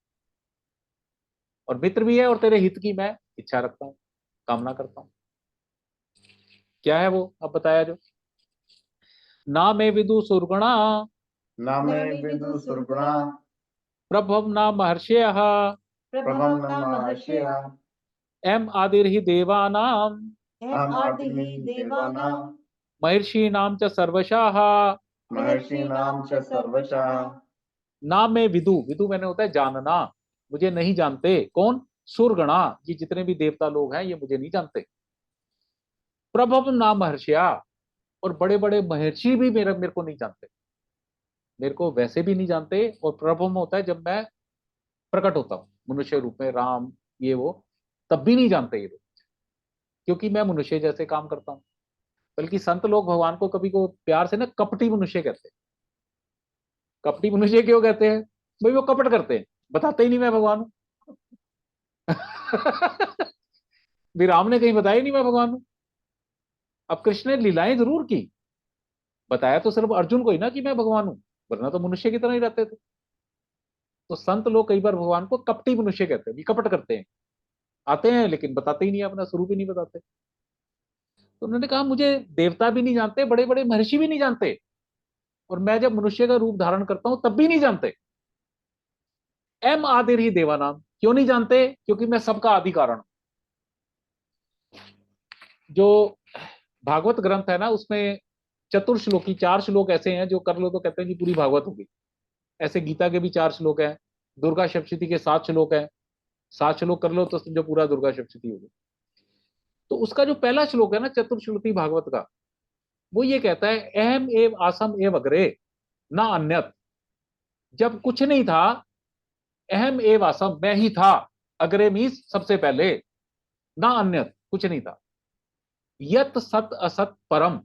और मित्र भी है, और तेरे हित की मैं इच्छा रखता हूँ, कामना करता हूँ। क्या है वो अब बताया जो, ना मैं विदु सुरगुणा न मे विदु सुरगुणा प्रभव ना महर्षय प्रभं न महर्षयः एम आदिर्हि देवानाम अहम् आदिर्हि देवानां महर्षीणाम च सर्वशाः। महर्षीणां च सर्वशः। ना मैं विदु, विदु मैंने होता है जानना, मुझे नहीं जानते। कौन? सुरगणा, ये जितने भी देवता लोग हैं ये मुझे नहीं जानते। प्रभव ना महर्षिया, और बड़े बड़े महर्षि भी मेरे को नहीं जानते, मेरे को वैसे भी नहीं जानते। और प्रभव होता है जब मैं प्रकट होता हूँ मनुष्य रूप में, राम ये वो, तब भी नहीं जानते ये लोग, क्योंकि मैं मनुष्य जैसे काम करता हूँ। बल्कि संत लोग भगवान को कभी को प्यार से ना कपटी मनुष्य कहते हैं। कपटी मनुष्य क्यों कहते हैं? भाई वो कपट करते हैं, बताते ही नहीं मैं भगवान हूँ। भी राम ने कहीं बताया नहीं मैं भगवान हूं। अब कृष्ण ने लीलाएं जरूर की, बताया तो सिर्फ अर्जुन को ही ना कि मैं भगवान हूं, वरना तो मनुष्य की तरह ही रहते थे। तो संत लोग कई बार भगवान को कपटी मनुष्य कहते हैं, भी कपट करते हैं, आते हैं लेकिन बताते ही नहीं, अपना स्वरूप ही नहीं बताते। तो उन्होंने कहा मुझे देवता भी नहीं जानते, बड़े बड़े महर्षि भी नहीं जानते, और मैं जब मनुष्य का रूप धारण करता हूं तब भी नहीं जानते। एम आदिर ही देवानाम, क्यों नहीं जानते? क्योंकि मैं सबका आदि कारण हूं। जो भागवत ग्रंथ है ना, उसमें चतुर्श्लोकी 4 श्लोक ऐसे हैं जो कर लो तो कहते हैं कि पूरी भागवत होगी। ऐसे गीता के भी 4 श्लोक हैं, दुर्गा सप्तशती के 7 श्लोक हैं, 7 श्लोक कर लो तो समझो पूरा दुर्गा सप्तशती हो गई। तो उसका जो पहला श्लोक है ना चतुर्श्रुति भागवत का, वो ये कहता है अहम एव आसम एव अग्रे ना अन्यत। जब कुछ नहीं था, अहम एव आसम, मैं ही था, अग्रे मीन्स सबसे पहले, ना अन्यत कुछ नहीं था, यत सत असत परम,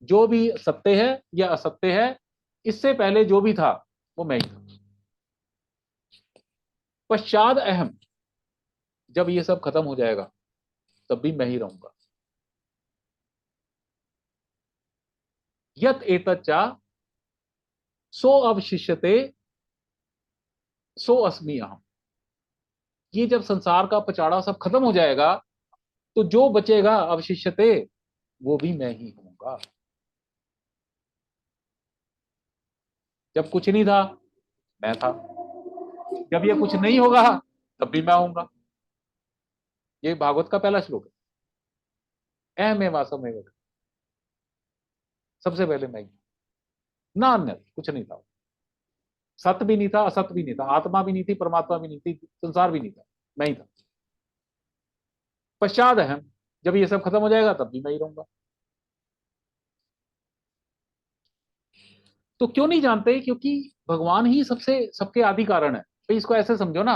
जो भी सत्य है या असत्य है, इससे पहले जो भी था वो मैं ही था। पश्चात अहम, जब ये सब खत्म हो जाएगा तब भी मैं ही रहूंगा। यत एतच्चा सो अवशिष्यते सो अस्मि अहम। ये जब संसार का पचाड़ा सब खत्म हो जाएगा तो जो बचेगा अवशिष्यते, वो भी मैं ही हूंगा। जब कुछ नहीं था मैं था, जब ये कुछ नहीं होगा तब भी मैं आऊंगा। ये भागवत का पहला श्लोक है, अहम एव वासम एव, सबसे पहले मैं ही, ना अन्य कुछ नहीं था। सत्य भी नहीं था, असत्य भी नहीं था, आत्मा भी नहीं थी, परमात्मा भी नहीं थी, संसार भी नहीं था, मैं ही था। पश्चात अहम, जब ये सब खत्म हो जाएगा तब भी मैं ही रहूंगा। तो क्यों नहीं जानते? क्योंकि भगवान ही सबसे सबके आदि कारण है। तो इसको ऐसे समझो ना,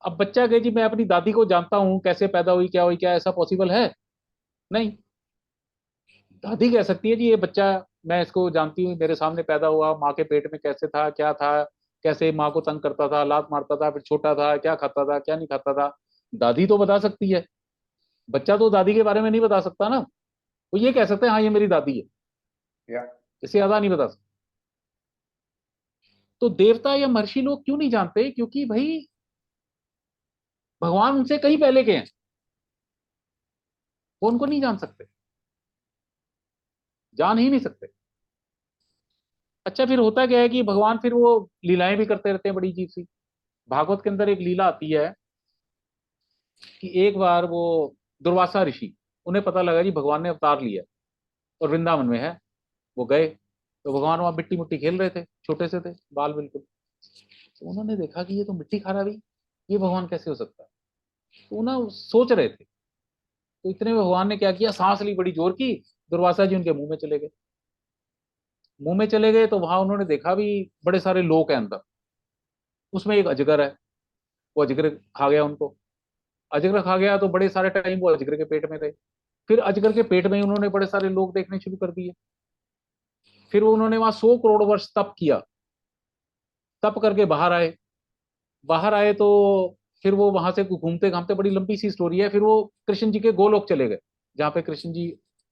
अब बच्चा कहे जी मैं अपनी दादी को जानता हूं, कैसे पैदा हुई, क्या ऐसा पॉसिबल है? नहीं। दादी कह सकती है जी ये बच्चा, मैं इसको जानती हूँ, मेरे सामने पैदा हुआ, माँ के पेट में कैसे था, क्या था, कैसे माँ को तंग करता था, लात मारता था, फिर छोटा था, क्या खाता था, क्या नहीं खाता था, दादी तो बता सकती है। बच्चा तो दादी के बारे में नहीं बता सकता ना। वो ये कह सकते हैं हाँ ये मेरी दादी है, या इससे ज्यादा नहीं बता सकता। तो देवता या महर्षि लोग क्यों नहीं जानते? क्योंकि भाई भगवान उनसे कहीं पहले के हैं, वो उनको नहीं जान सकते, जान ही नहीं सकते। अच्छा, फिर होता क्या है कि भगवान फिर वो लीलाएं भी करते रहते हैं बड़ी अजीब सी। भागवत के अंदर एक लीला आती है कि एक बार वो दुर्वासा ऋषि, उन्हें पता लगा जी भगवान ने अवतार लिया और वृंदावन में है। वो गए तो भगवान वहां मिट्टी मुट्टी खेल रहे थे, छोटे से थे बाल बिल्कुल। तो उन्होंने देखा कि ये तो मिट्टी खा रहा भाई, ये भगवान कैसे हो सकता है? तो ना सोच रहे थे, तो इतने में भगवान ने क्या किया, सांस ली बड़ी जोर की, दुर्वासा जी उनके मुंह में चले गए। मुंह में चले गए तो वहां उन्होंने देखा भी बड़े सारे लोग हैं अंदर, उसमें एक अजगर है। वो अजगर खा गया उनको। अजगर खा गया तो बड़े सारे टाइम वो अजगर के पेट में रहे। फिर अजगर के पेट में ही उन्होंने बड़े सारे लोग देखने शुरू कर दिए। फिर वो उन्होंने वहां 100 करोड़ वर्ष तप किया। तप करके बाहर आए। बाहर आए तो फिर वो वहां से घूमते घामते, बड़ी लंबी सी स्टोरी है, फिर वो कृष्ण जी के गोलोक चले गए, जहाँ पे कृष्ण जी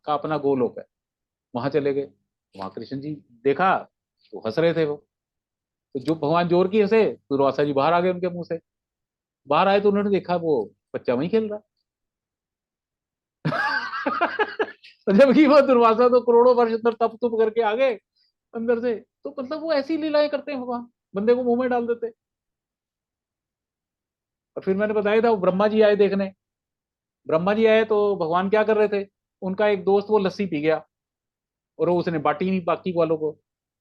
का अपना गोलोक है, वहां चले गए। वहां कृष्ण जी देखा तो हंस रहे थे वो। तो जो भगवान जोर की हंसे तो दुर्वासा जी बाहर आ गए उनके मुंह से। बाहर आए तो उन्होंने देखा वो बच्चा वहीं खेल रहा है। जबकि वो दुर्वासा तो करोड़ों वर्ष अंदर तप तुप करके आ गए अंदर से। तो मतलब वो ऐसी लीलाएं करते हैं भगवान, बंदे को मुंह में डाल देते। और फिर मैंने बताया था वो ब्रह्मा जी आए देखने। ब्रह्मा जी आए तो भगवान क्या कर रहे थे, उनका एक दोस्त वो लस्सी पी गया और वो उसने बांटी नहीं बाकी वालों को।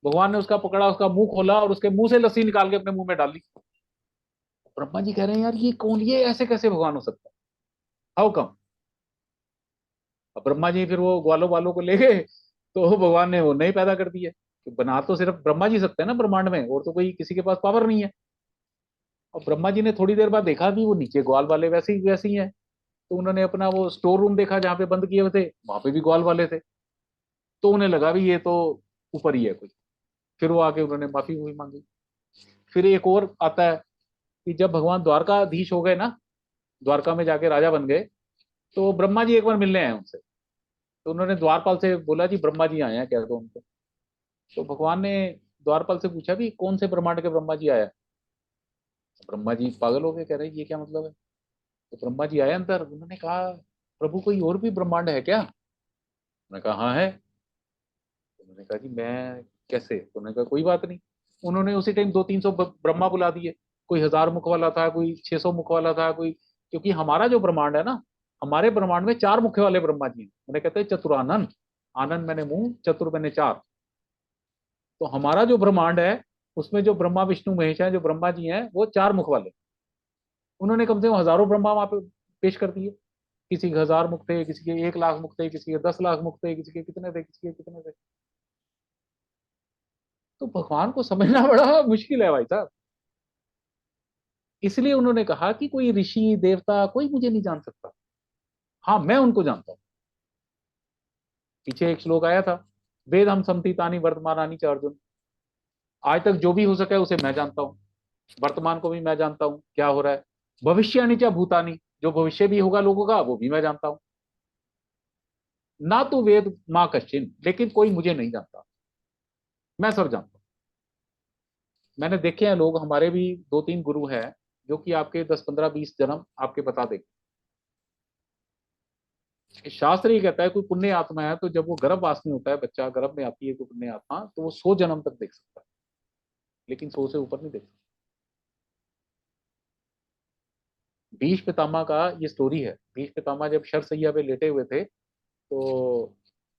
भगवान ने उसका पकड़ा, उसका मुंह खोला और उसके मुंह से लस्सी निकाल के अपने मुंह में डाली। ब्रह्मा जी कह रहे हैं यार ये कौन, ये ऐसे कैसे भगवान हो सकता है, हाउ कम? अब ब्रह्मा जी फिर वो ग्वालों वालों को ले गए तो भगवान ने वो नहीं पैदा कर दिए। तो बना तो सिर्फ ब्रह्मा जी सकते हैं ना ब्रह्मांड में, और तो कोई किसी के पास पावर नहीं है। और ब्रह्मा जी ने थोड़ी देर बाद देखा कि वो नीचे ग्वाल वाले वैसे ही हैं। तो उन्होंने अपना वो स्टोर रूम देखा जहाँ पे बंद किए हुए थे, वहां पे भी ग्वाल वाले थे। तो उन्हें लगा भी ये तो ऊपर ही है कोई। फिर वो आके उन्होंने माफी हुई मांगी। फिर एक और आता है कि जब भगवान द्वारकाधीश हो गए ना, द्वारका में जाके राजा बन गए, तो ब्रह्मा जी एक बार मिलने आए उनसे। तो उन्होंने द्वारपाल से बोला जी ब्रह्मा जी आए हैं, कह दो उनको। तो भगवान ने द्वारपाल से पूछा भी कौन से ब्रह्मांड के ब्रह्मा जी आया? तो ब्रह्मा जी पागल हो गए, कह रहे ये क्या मतलब है? तो ब्रह्मा जी आए अंदर, उन्होंने कहा प्रभु कोई और भी ब्रह्मांड है क्या? उन्होंने कहा हाँ है। तो उन्होंने कहा जी मैं कैसे? तो उन्होंने कहा कोई बात नहीं। उन्होंने उसी टाइम 200-300 ब्रह्मा बुला दिए। कोई 1000 मुख वाला था, कोई 600 मुख वाला था, कोई, क्योंकि हमारा जो ब्रह्मांड है ना, हमारे ब्रह्मांड में 4 मुख वाले ब्रह्मा जी हैं। उन्हें कहते हैं चतुरानन। आनंद मैंने मुंह, चतुर मैंने चार। तो हमारा जो ब्रह्मांड है उसमें जो ब्रह्मा विष्णु महेश हैं, जो ब्रह्मा जी हैं, वो 4 मुख वाले। उन्होंने कम से कम हजारों ब्रह्मा वहां पे पेश कर दिए। किसी के 1000 मुख थे, किसी के 1 लाख मुख थे, किसी के 10 लाख मुख थे, किसी के कितने थे, किसी के कितने थे। तो भगवान को समझना बड़ा मुश्किल है भाई साहब। इसलिए उन्होंने कहा कि कोई ऋषि देवता कोई मुझे नहीं जान सकता, हाँ मैं उनको जानता हूं। पीछे एक श्लोक आया था, वेद हम समतीतानि वर्तमानानि च अर्जुन। आज तक जो भी हो सका है उसे मैं जानता हूँ, वर्तमान को भी मैं जानता हूँ क्या हो रहा है, भविष्यानि च भूतानि, जो भविष्य भी होगा लोगों का वो भी मैं जानता हूँ। ना तो वेद माँ कश्चिन, लेकिन कोई मुझे नहीं जानता, मैं सब जानता हूँ। मैंने देखे हैं लोग, हमारे भी 2-3 गुरु हैं जो कि आपके 10-15-20 जन्म आपके बता देंगे। शास्त्र ये कहता है कोई पुण्य आत्मा है तो जब वो गर्भवास में होता है, बच्चा गर्भ में आती है कोई पुण्य आत्मा, तो वो 100 जन्म तक देख सकता है, लेकिन 100 से ऊपर नहीं देख सकता। भीष्म पितामह का ये स्टोरी है। भीष्म पितामह जब शरसैया पे लेटे हुए थे तो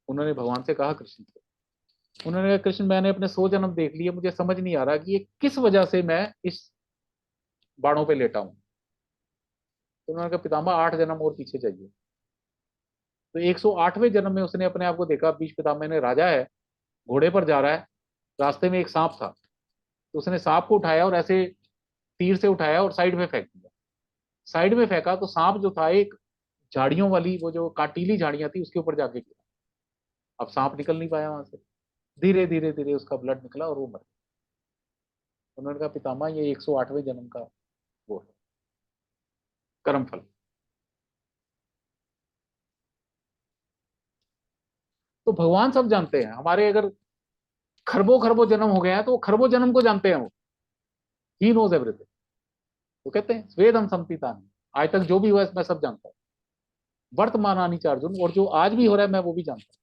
उन्होंने भगवान से कहा, कृष्ण से, उन्होंने कहा कृष्ण मैंने अपने 100 जन्म देख लिए, मुझे समझ नहीं आ रहा कि ये किस वजह से मैं इस बाणों पे लेटा हूं। तो उन्होंने कहा पितामह 8 जन्म और पीछे जाइए। तो 108वें जन्म में उसने अपने आप को देखा, भीष्म पितामह ने, राजा है, घोड़े पर जा रहा है, रास्ते में एक सांप था, तो उसने सांप को उठाया और ऐसे तीर से उठाया और साइड में फेंक दिया। साइड में फेंका तो सांप जो था एक झाड़ियों वाली, वो जो कांटीली झाड़ियां थी उसके ऊपर जाके गिरा। अब सांप निकल नहीं पाया वहां से, धीरे धीरे धीरे उसका ब्लड निकला और वो मर गया। उन्होंने कहा पितामह ये 108वें जन्म का वो है कर्म फल। तो भगवान सब जानते हैं। हमारे अगर खरबों खरबों जन्म हो गए हैं तो वो खरबों जन्म को जानते हैं, वो ही नोज एवरीथिंग। वो कहते हैं स्वेद हम समतीतानि, आज तक जो भी हुआ है मैं सब जानता हूँ। वर्तमानानि च अर्जुन, और जो आज भी हो रहा है मैं वो भी जानता हूँ।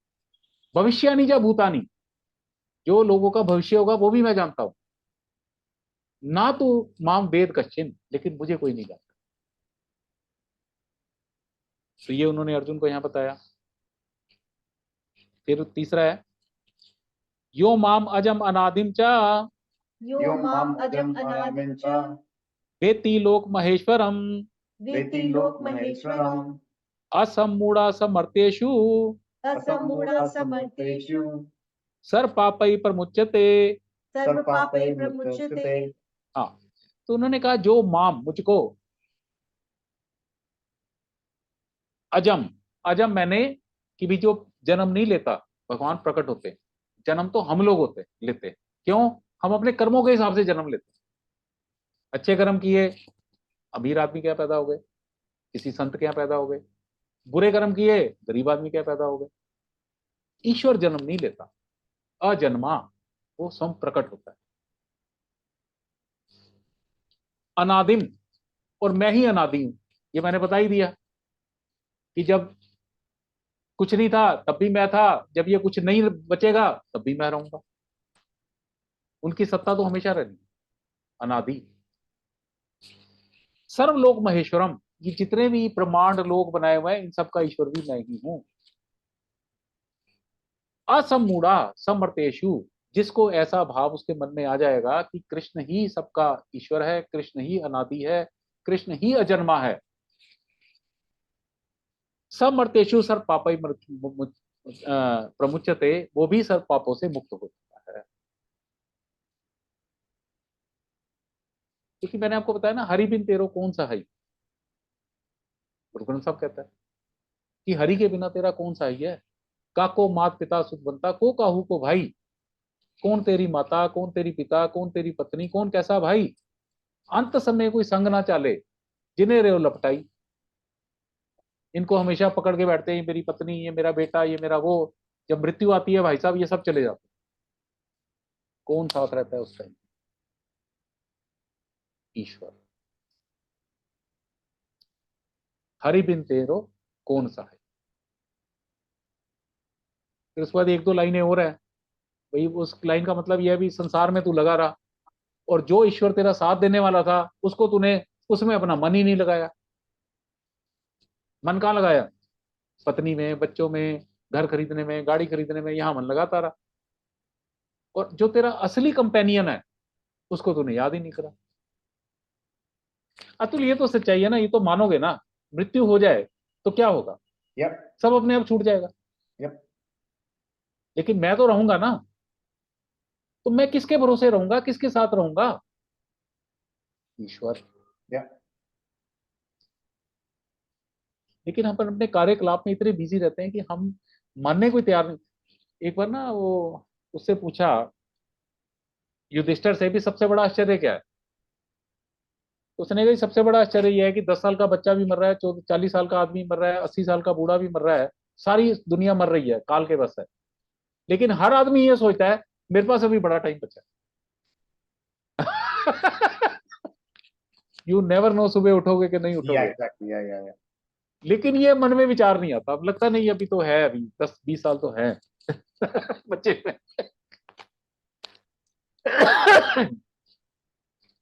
भविष्यानि च भूतानि, जो लोगों का भविष्य होगा वो भी मैं जानता हूँ। ना तो माम वेद कश्चिन, लेकिन मुझे कोई नहीं जानता। तो ये उन्होंने अर्जुन को यहाँ बताया। फिर तीसरा है, यो माम अजम अनादिम च यो माम अजम अनादिम च वेत्ति लोक महेश्वरम वेत्ति लोक महेश्वरम असमूढ़ा समर्तेषु असमूढ़ा समर्तेषु सर्व पापै प्रमुच्यते। सर्व पापै प्रमुच्यते। हाँ, तो उन्होंने कहा जो माम मुझको, अजम, अजम मैंने कि भी जो जन्म नहीं लेता, भगवान प्रकट होते, जन्म तो हम लोग होते लेते। क्यों? हम अपने कर्मों के हिसाब से जन्म लेते। अच्छे कर्म किए, अमीर आदमी क्या पैदा हो गए, किसी संत के यहाँ पैदा हो गए। बुरे कर्म किए, गरीब आदमी क्या पैदा हो गए। ईश्वर जन्म नहीं लेता, अजन्मा, वो स्वयं प्रकट होता है। अनादिम, और मैं ही अनादि हूं, ये मैंने बता ही दिया कि जब कुछ नहीं था तब भी मैं था, जब ये कुछ नहीं बचेगा तब भी मैं रहूंगा। उनकी सत्ता तो हमेशा रहनी, अनादि। सर्वलोक महेश्वरम, ये जितने भी ब्रह्मांड लोक बनाए हुए हैं इन सबका ईश्वर भी मैं ही हूं। असमूढ़ा समर्तेषु, जिसको ऐसा भाव उसके मन में आ जाएगा कि कृष्ण ही सबका ईश्वर है, कृष्ण ही अनादि है, कृष्ण ही अजन्मा है, समर्तेषु सर्व पापै प्रमुच्यते, वो भी सर्व पापों से मुक्त हो जाता है। क्योंकि मैंने आपको बताया ना, हरि बिन तेरो कौन सा हरि, गुरु ग्रंथ साहब कहता है कि हरि के बिना तेरा कौन सा ही है। काको मात पिता सुत बनता, को काहू को भाई, कौन तेरी माता, कौन तेरी पिता, कौन तेरी पत्नी, कौन कैसा भाई, अंत समय कोई संग ना चाले, जिन्हें रेव लपटाई। इनको हमेशा पकड़ के बैठते हैं, मेरी पत्नी, ये मेरा बेटा, ये मेरा वो। जब मृत्यु आती है भाई साहब ये सब चले जाते हैं। कौन साथ रहता है उस टाइम? ईश्वर। हरि बिन तेरो कौन सा है। फिर उसके बाद 1-2 लाइनें और है भाई, उस लाइन का मतलब यह भी, संसार में तू लगा रहा और जो ईश्वर तेरा साथ देने वाला था उसको तूने, उसमें अपना मन ही नहीं लगाया। मन कहाँ लगाया? पत्नी में, बच्चों में, घर खरीदने में, गाड़ी खरीदने में, यहां मन लगाता रहा। और जो तेरा असली कंपेनियन है उसको तूने याद ही नहीं करा। अतुल ये तो सच्चाई है ना, ये तो मानोगे ना, मृत्यु हो जाए तो क्या होगा, Yep. सब अपने आप छूट जाएगा। Yep. लेकिन मैं तो रहूंगा ना, तो मैं किसके भरोसे रहूंगा, किसके साथ रहूंगा? ईश्वर। Yep. लेकिन हम अपने कार्यकलाप में इतने बिजी रहते हैं कि हम मानने को ही तैयार नहीं। एक बार ना वो उससे पूछा युधिष्ठिर से भी सबसे बड़ा आश्चर्य क्या है, उसने कहा सबसे बड़ा आश्चर्य यह है कि 10 साल का बच्चा भी मर रहा है, 40 साल का आदमी मर रहा है, 80 साल का बूढ़ा भी मर रहा है, सारी दुनिया मर रही है, काल के बस है। लेकिन हर आदमी ये सोचता है मेरे पास अभी बड़ा टाइम बचा है। यू नेवर नो सुबह उठोगे कि नहीं Yeah, उठोगे। exactly. Yeah. लेकिन ये मन में विचार नहीं आता, अब लगता नहीं अभी तो है, अभी 10-20 साल तो है बच्चे में।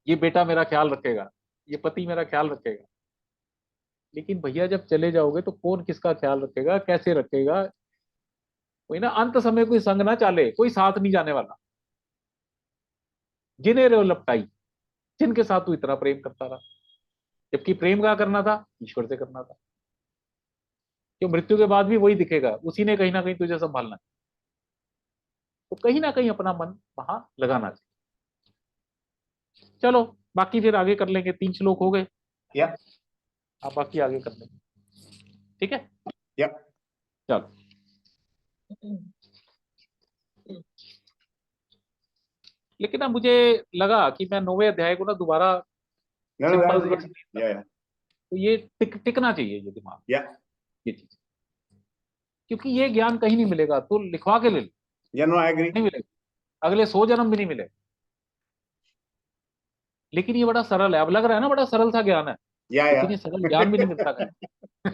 ये बेटा मेरा ख्याल रखेगा, ये पति मेरा ख्याल रखेगा। लेकिन भैया जब चले जाओगे तो कौन किसका ख्याल रखेगा, कैसे रखेगा? वही ना, अंत समय कोई संग ना चाले, कोई साथ नहीं जाने वाला। जिन्हें रे लपटाई, जिनके साथ तू इतना प्रेम करता रहा, जबकि प्रेम का करना था ईश्वर से करना था। क्यों, मृत्यु के बाद भी वही दिखेगा, उसी ने कहीं ना कहीं तुझे संभालना है। तो कहीं ना कहीं अपना मन वहां लगाना चाहिए। चलो, बाकी फिर आगे कर लेंगे, 3 श्लोक हो गए। Yep. आप बाकी आगे कर लेंगे, ठीक है? Yep. चलो। लेकिन ना मुझे लगा कि मैं 9वें अध्याय को ना दोबारा No, that simple was good. Yeah. तो ये टिकना चाहिए ये दिमाग, Yeah. ये चीज, क्योंकि ये ज्ञान कहीं नहीं मिलेगा, तो लिखवा के ले लो, Yeah. No, I agree. नहीं मिलेगा, अगले 100 जन्म भी नहीं मिले। लेकिन ये बड़ा सरल है, अब लग रहा है ना बड़ा सरल सा ज्ञान है, Yeah. लेकिन ये सरल ज्ञान भी नहीं मिलता कहीं।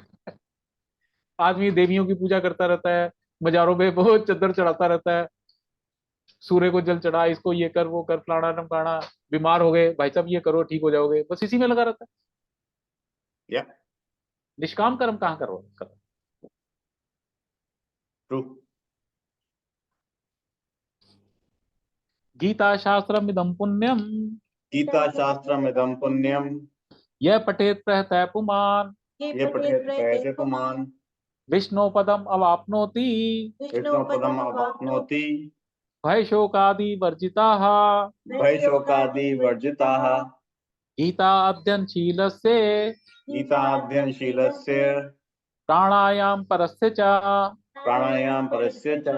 आदमी देवियों की पूजा करता रहता है, मजारों में बहुत चद्दर चढ़ाता रहता है, सूर्य को जल चढ़ा, इसको ये कर वो कर, फलाना ढमकाना, बीमार हो गए भाई साहब ये करो ठीक हो जाओगे, बस इसी में लगा रहता है। Yeah. निष्काम कर्म कहाँ कर। True. गीता शास्त्रम इदम पुण्यम, गीता शास्त्रमिदं पुण्यम यह पठेत प्रहतः पुमान, ये पठेत प्रयते पुमान् विष्णु पदम अवाप्नोति, विष्णुपदम् अवाप्नोति भय शोकादि वर्जिता, भयशोकादि वर्जिताः गीता अध्ययनशीलस्य गीताध्ययनशीलस्य प्राणायाम परस्य च प्राणायाम परस्य च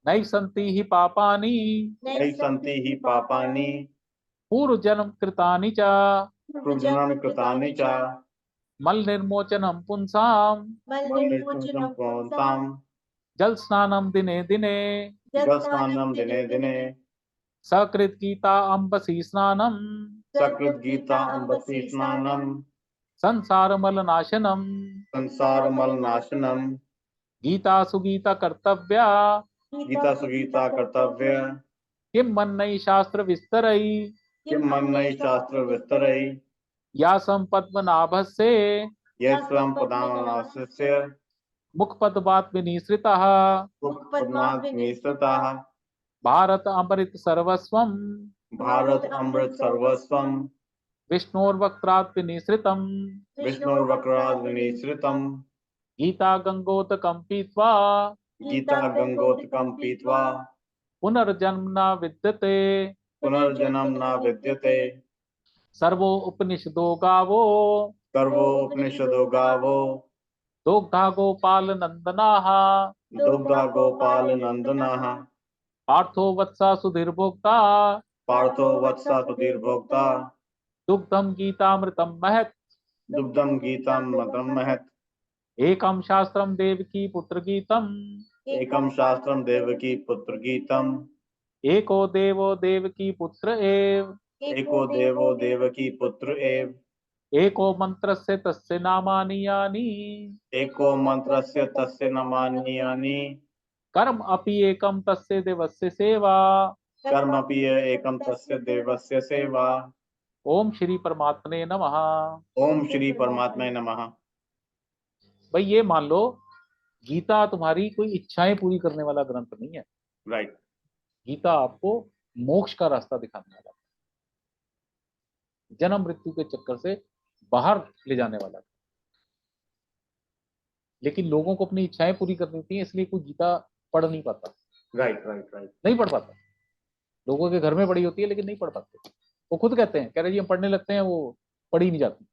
नैव सन्ति हि पापानि नैव सन्ति हि पापानि पूर्व जन्म कृतानि च, पूर्वजन्म कृतानि च मल निर्मोचनम पुंसाम, मन्निर्मुक्तं पुंसाम् जल स्नानम दिने दिने, जलस्नानं दिने दिने सकृत गीता अम्बसी स्नानम, सकृत गीता अम्बसी स्नानं संसार मल नाशनम, संसारमलनाशनम् गीता सुगीता कर्तव्या, गीता सुगीता कर्तव्य किम मन्नई शास्त्र विस्तरई, किं मन्यै शास्त्र विस्तरै या संपद्मनाभस्य यस्वं पदानास्य मुखपदवात विनिसृतः, पद्मात् निःसृताः भारत अमृत सर्वस्वम, भारत अमृत सर्वस्वं विष्णोर्वक्त्रात् विनिसृतम, विष्णुर्वक्राद् विनिसृतं गीता गंगोदकं पीत्वा, गीता गंगोदकं पीत्वा पुनर्जन्म न विद्यते, पुनर्जन्म न विद्यते सर्वो उपनिषदो गावो, सर्वोपनिषदो गावो दुग्धा गोपाल नंदनाः, दुग्धा गोपाल नंदनाः पार्थो वत्सा सुधीर्भोक्ता, पार्थो वत्सा सुधीर्भोक्ता दुग्धम गीतामृतम महत्, दुग्धं गीतामृतं महत् एकम शास्त्रम देवकी पुत्र गीतम, एकं शास्त्रं देवकी पुत्र गीतम् एको देवो देवकी पुत्र एव, एको देवो देवकी पुत्र एव एको मंत्रस्य तस्य नामानि यानि, एको मंत्रस्य तस्य नामान्यानि कर्म अपि एकम तस्य देवस्य सेवा। कर्मपि एकं तस्य देवस्य सेवा। ओम श्री परमात्मने नमः। ओम श्री परमात्मा नमः। भाई ये मान लो गीता तुम्हारी कोई इच्छाएं पूरी करने वाला ग्रंथ नहीं है, राइट। गीता आपको मोक्ष का रास्ता दिखाने वाला है। जन्म मृत्यु के चक्कर से बाहर ले जाने वाला था। लेकिन लोगों को अपनी इच्छाएं पूरी करनी थी, इसलिए कोई गीता पढ़ नहीं पाता। Right right right. नहीं पढ़ पाता, लोगों के घर में पढ़ी होती है लेकिन नहीं पढ़ पाते। वो खुद कहते हैं, कह रहे जी हम पढ़ने लगते हैं, वो पढ़ी नहीं जाती।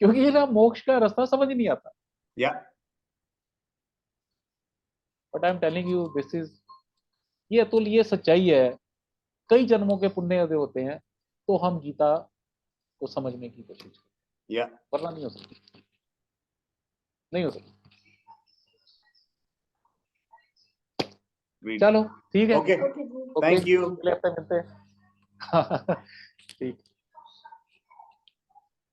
क्योंकि ये ना मोक्ष का रास्ता समझ नहीं आता। या but I am telling you this is, ये अतुल, ये सच्चाई है। कई जन्मों के पुण्य यदि होते हैं तो हम गीता को समझने की कोशिश करें, या वरना नहीं हो सकती, नहीं हो सकती। चलो ठीक है, ओके, ओके जी। Thank you. अगले हफ्ते मिलते हैं। ठीक।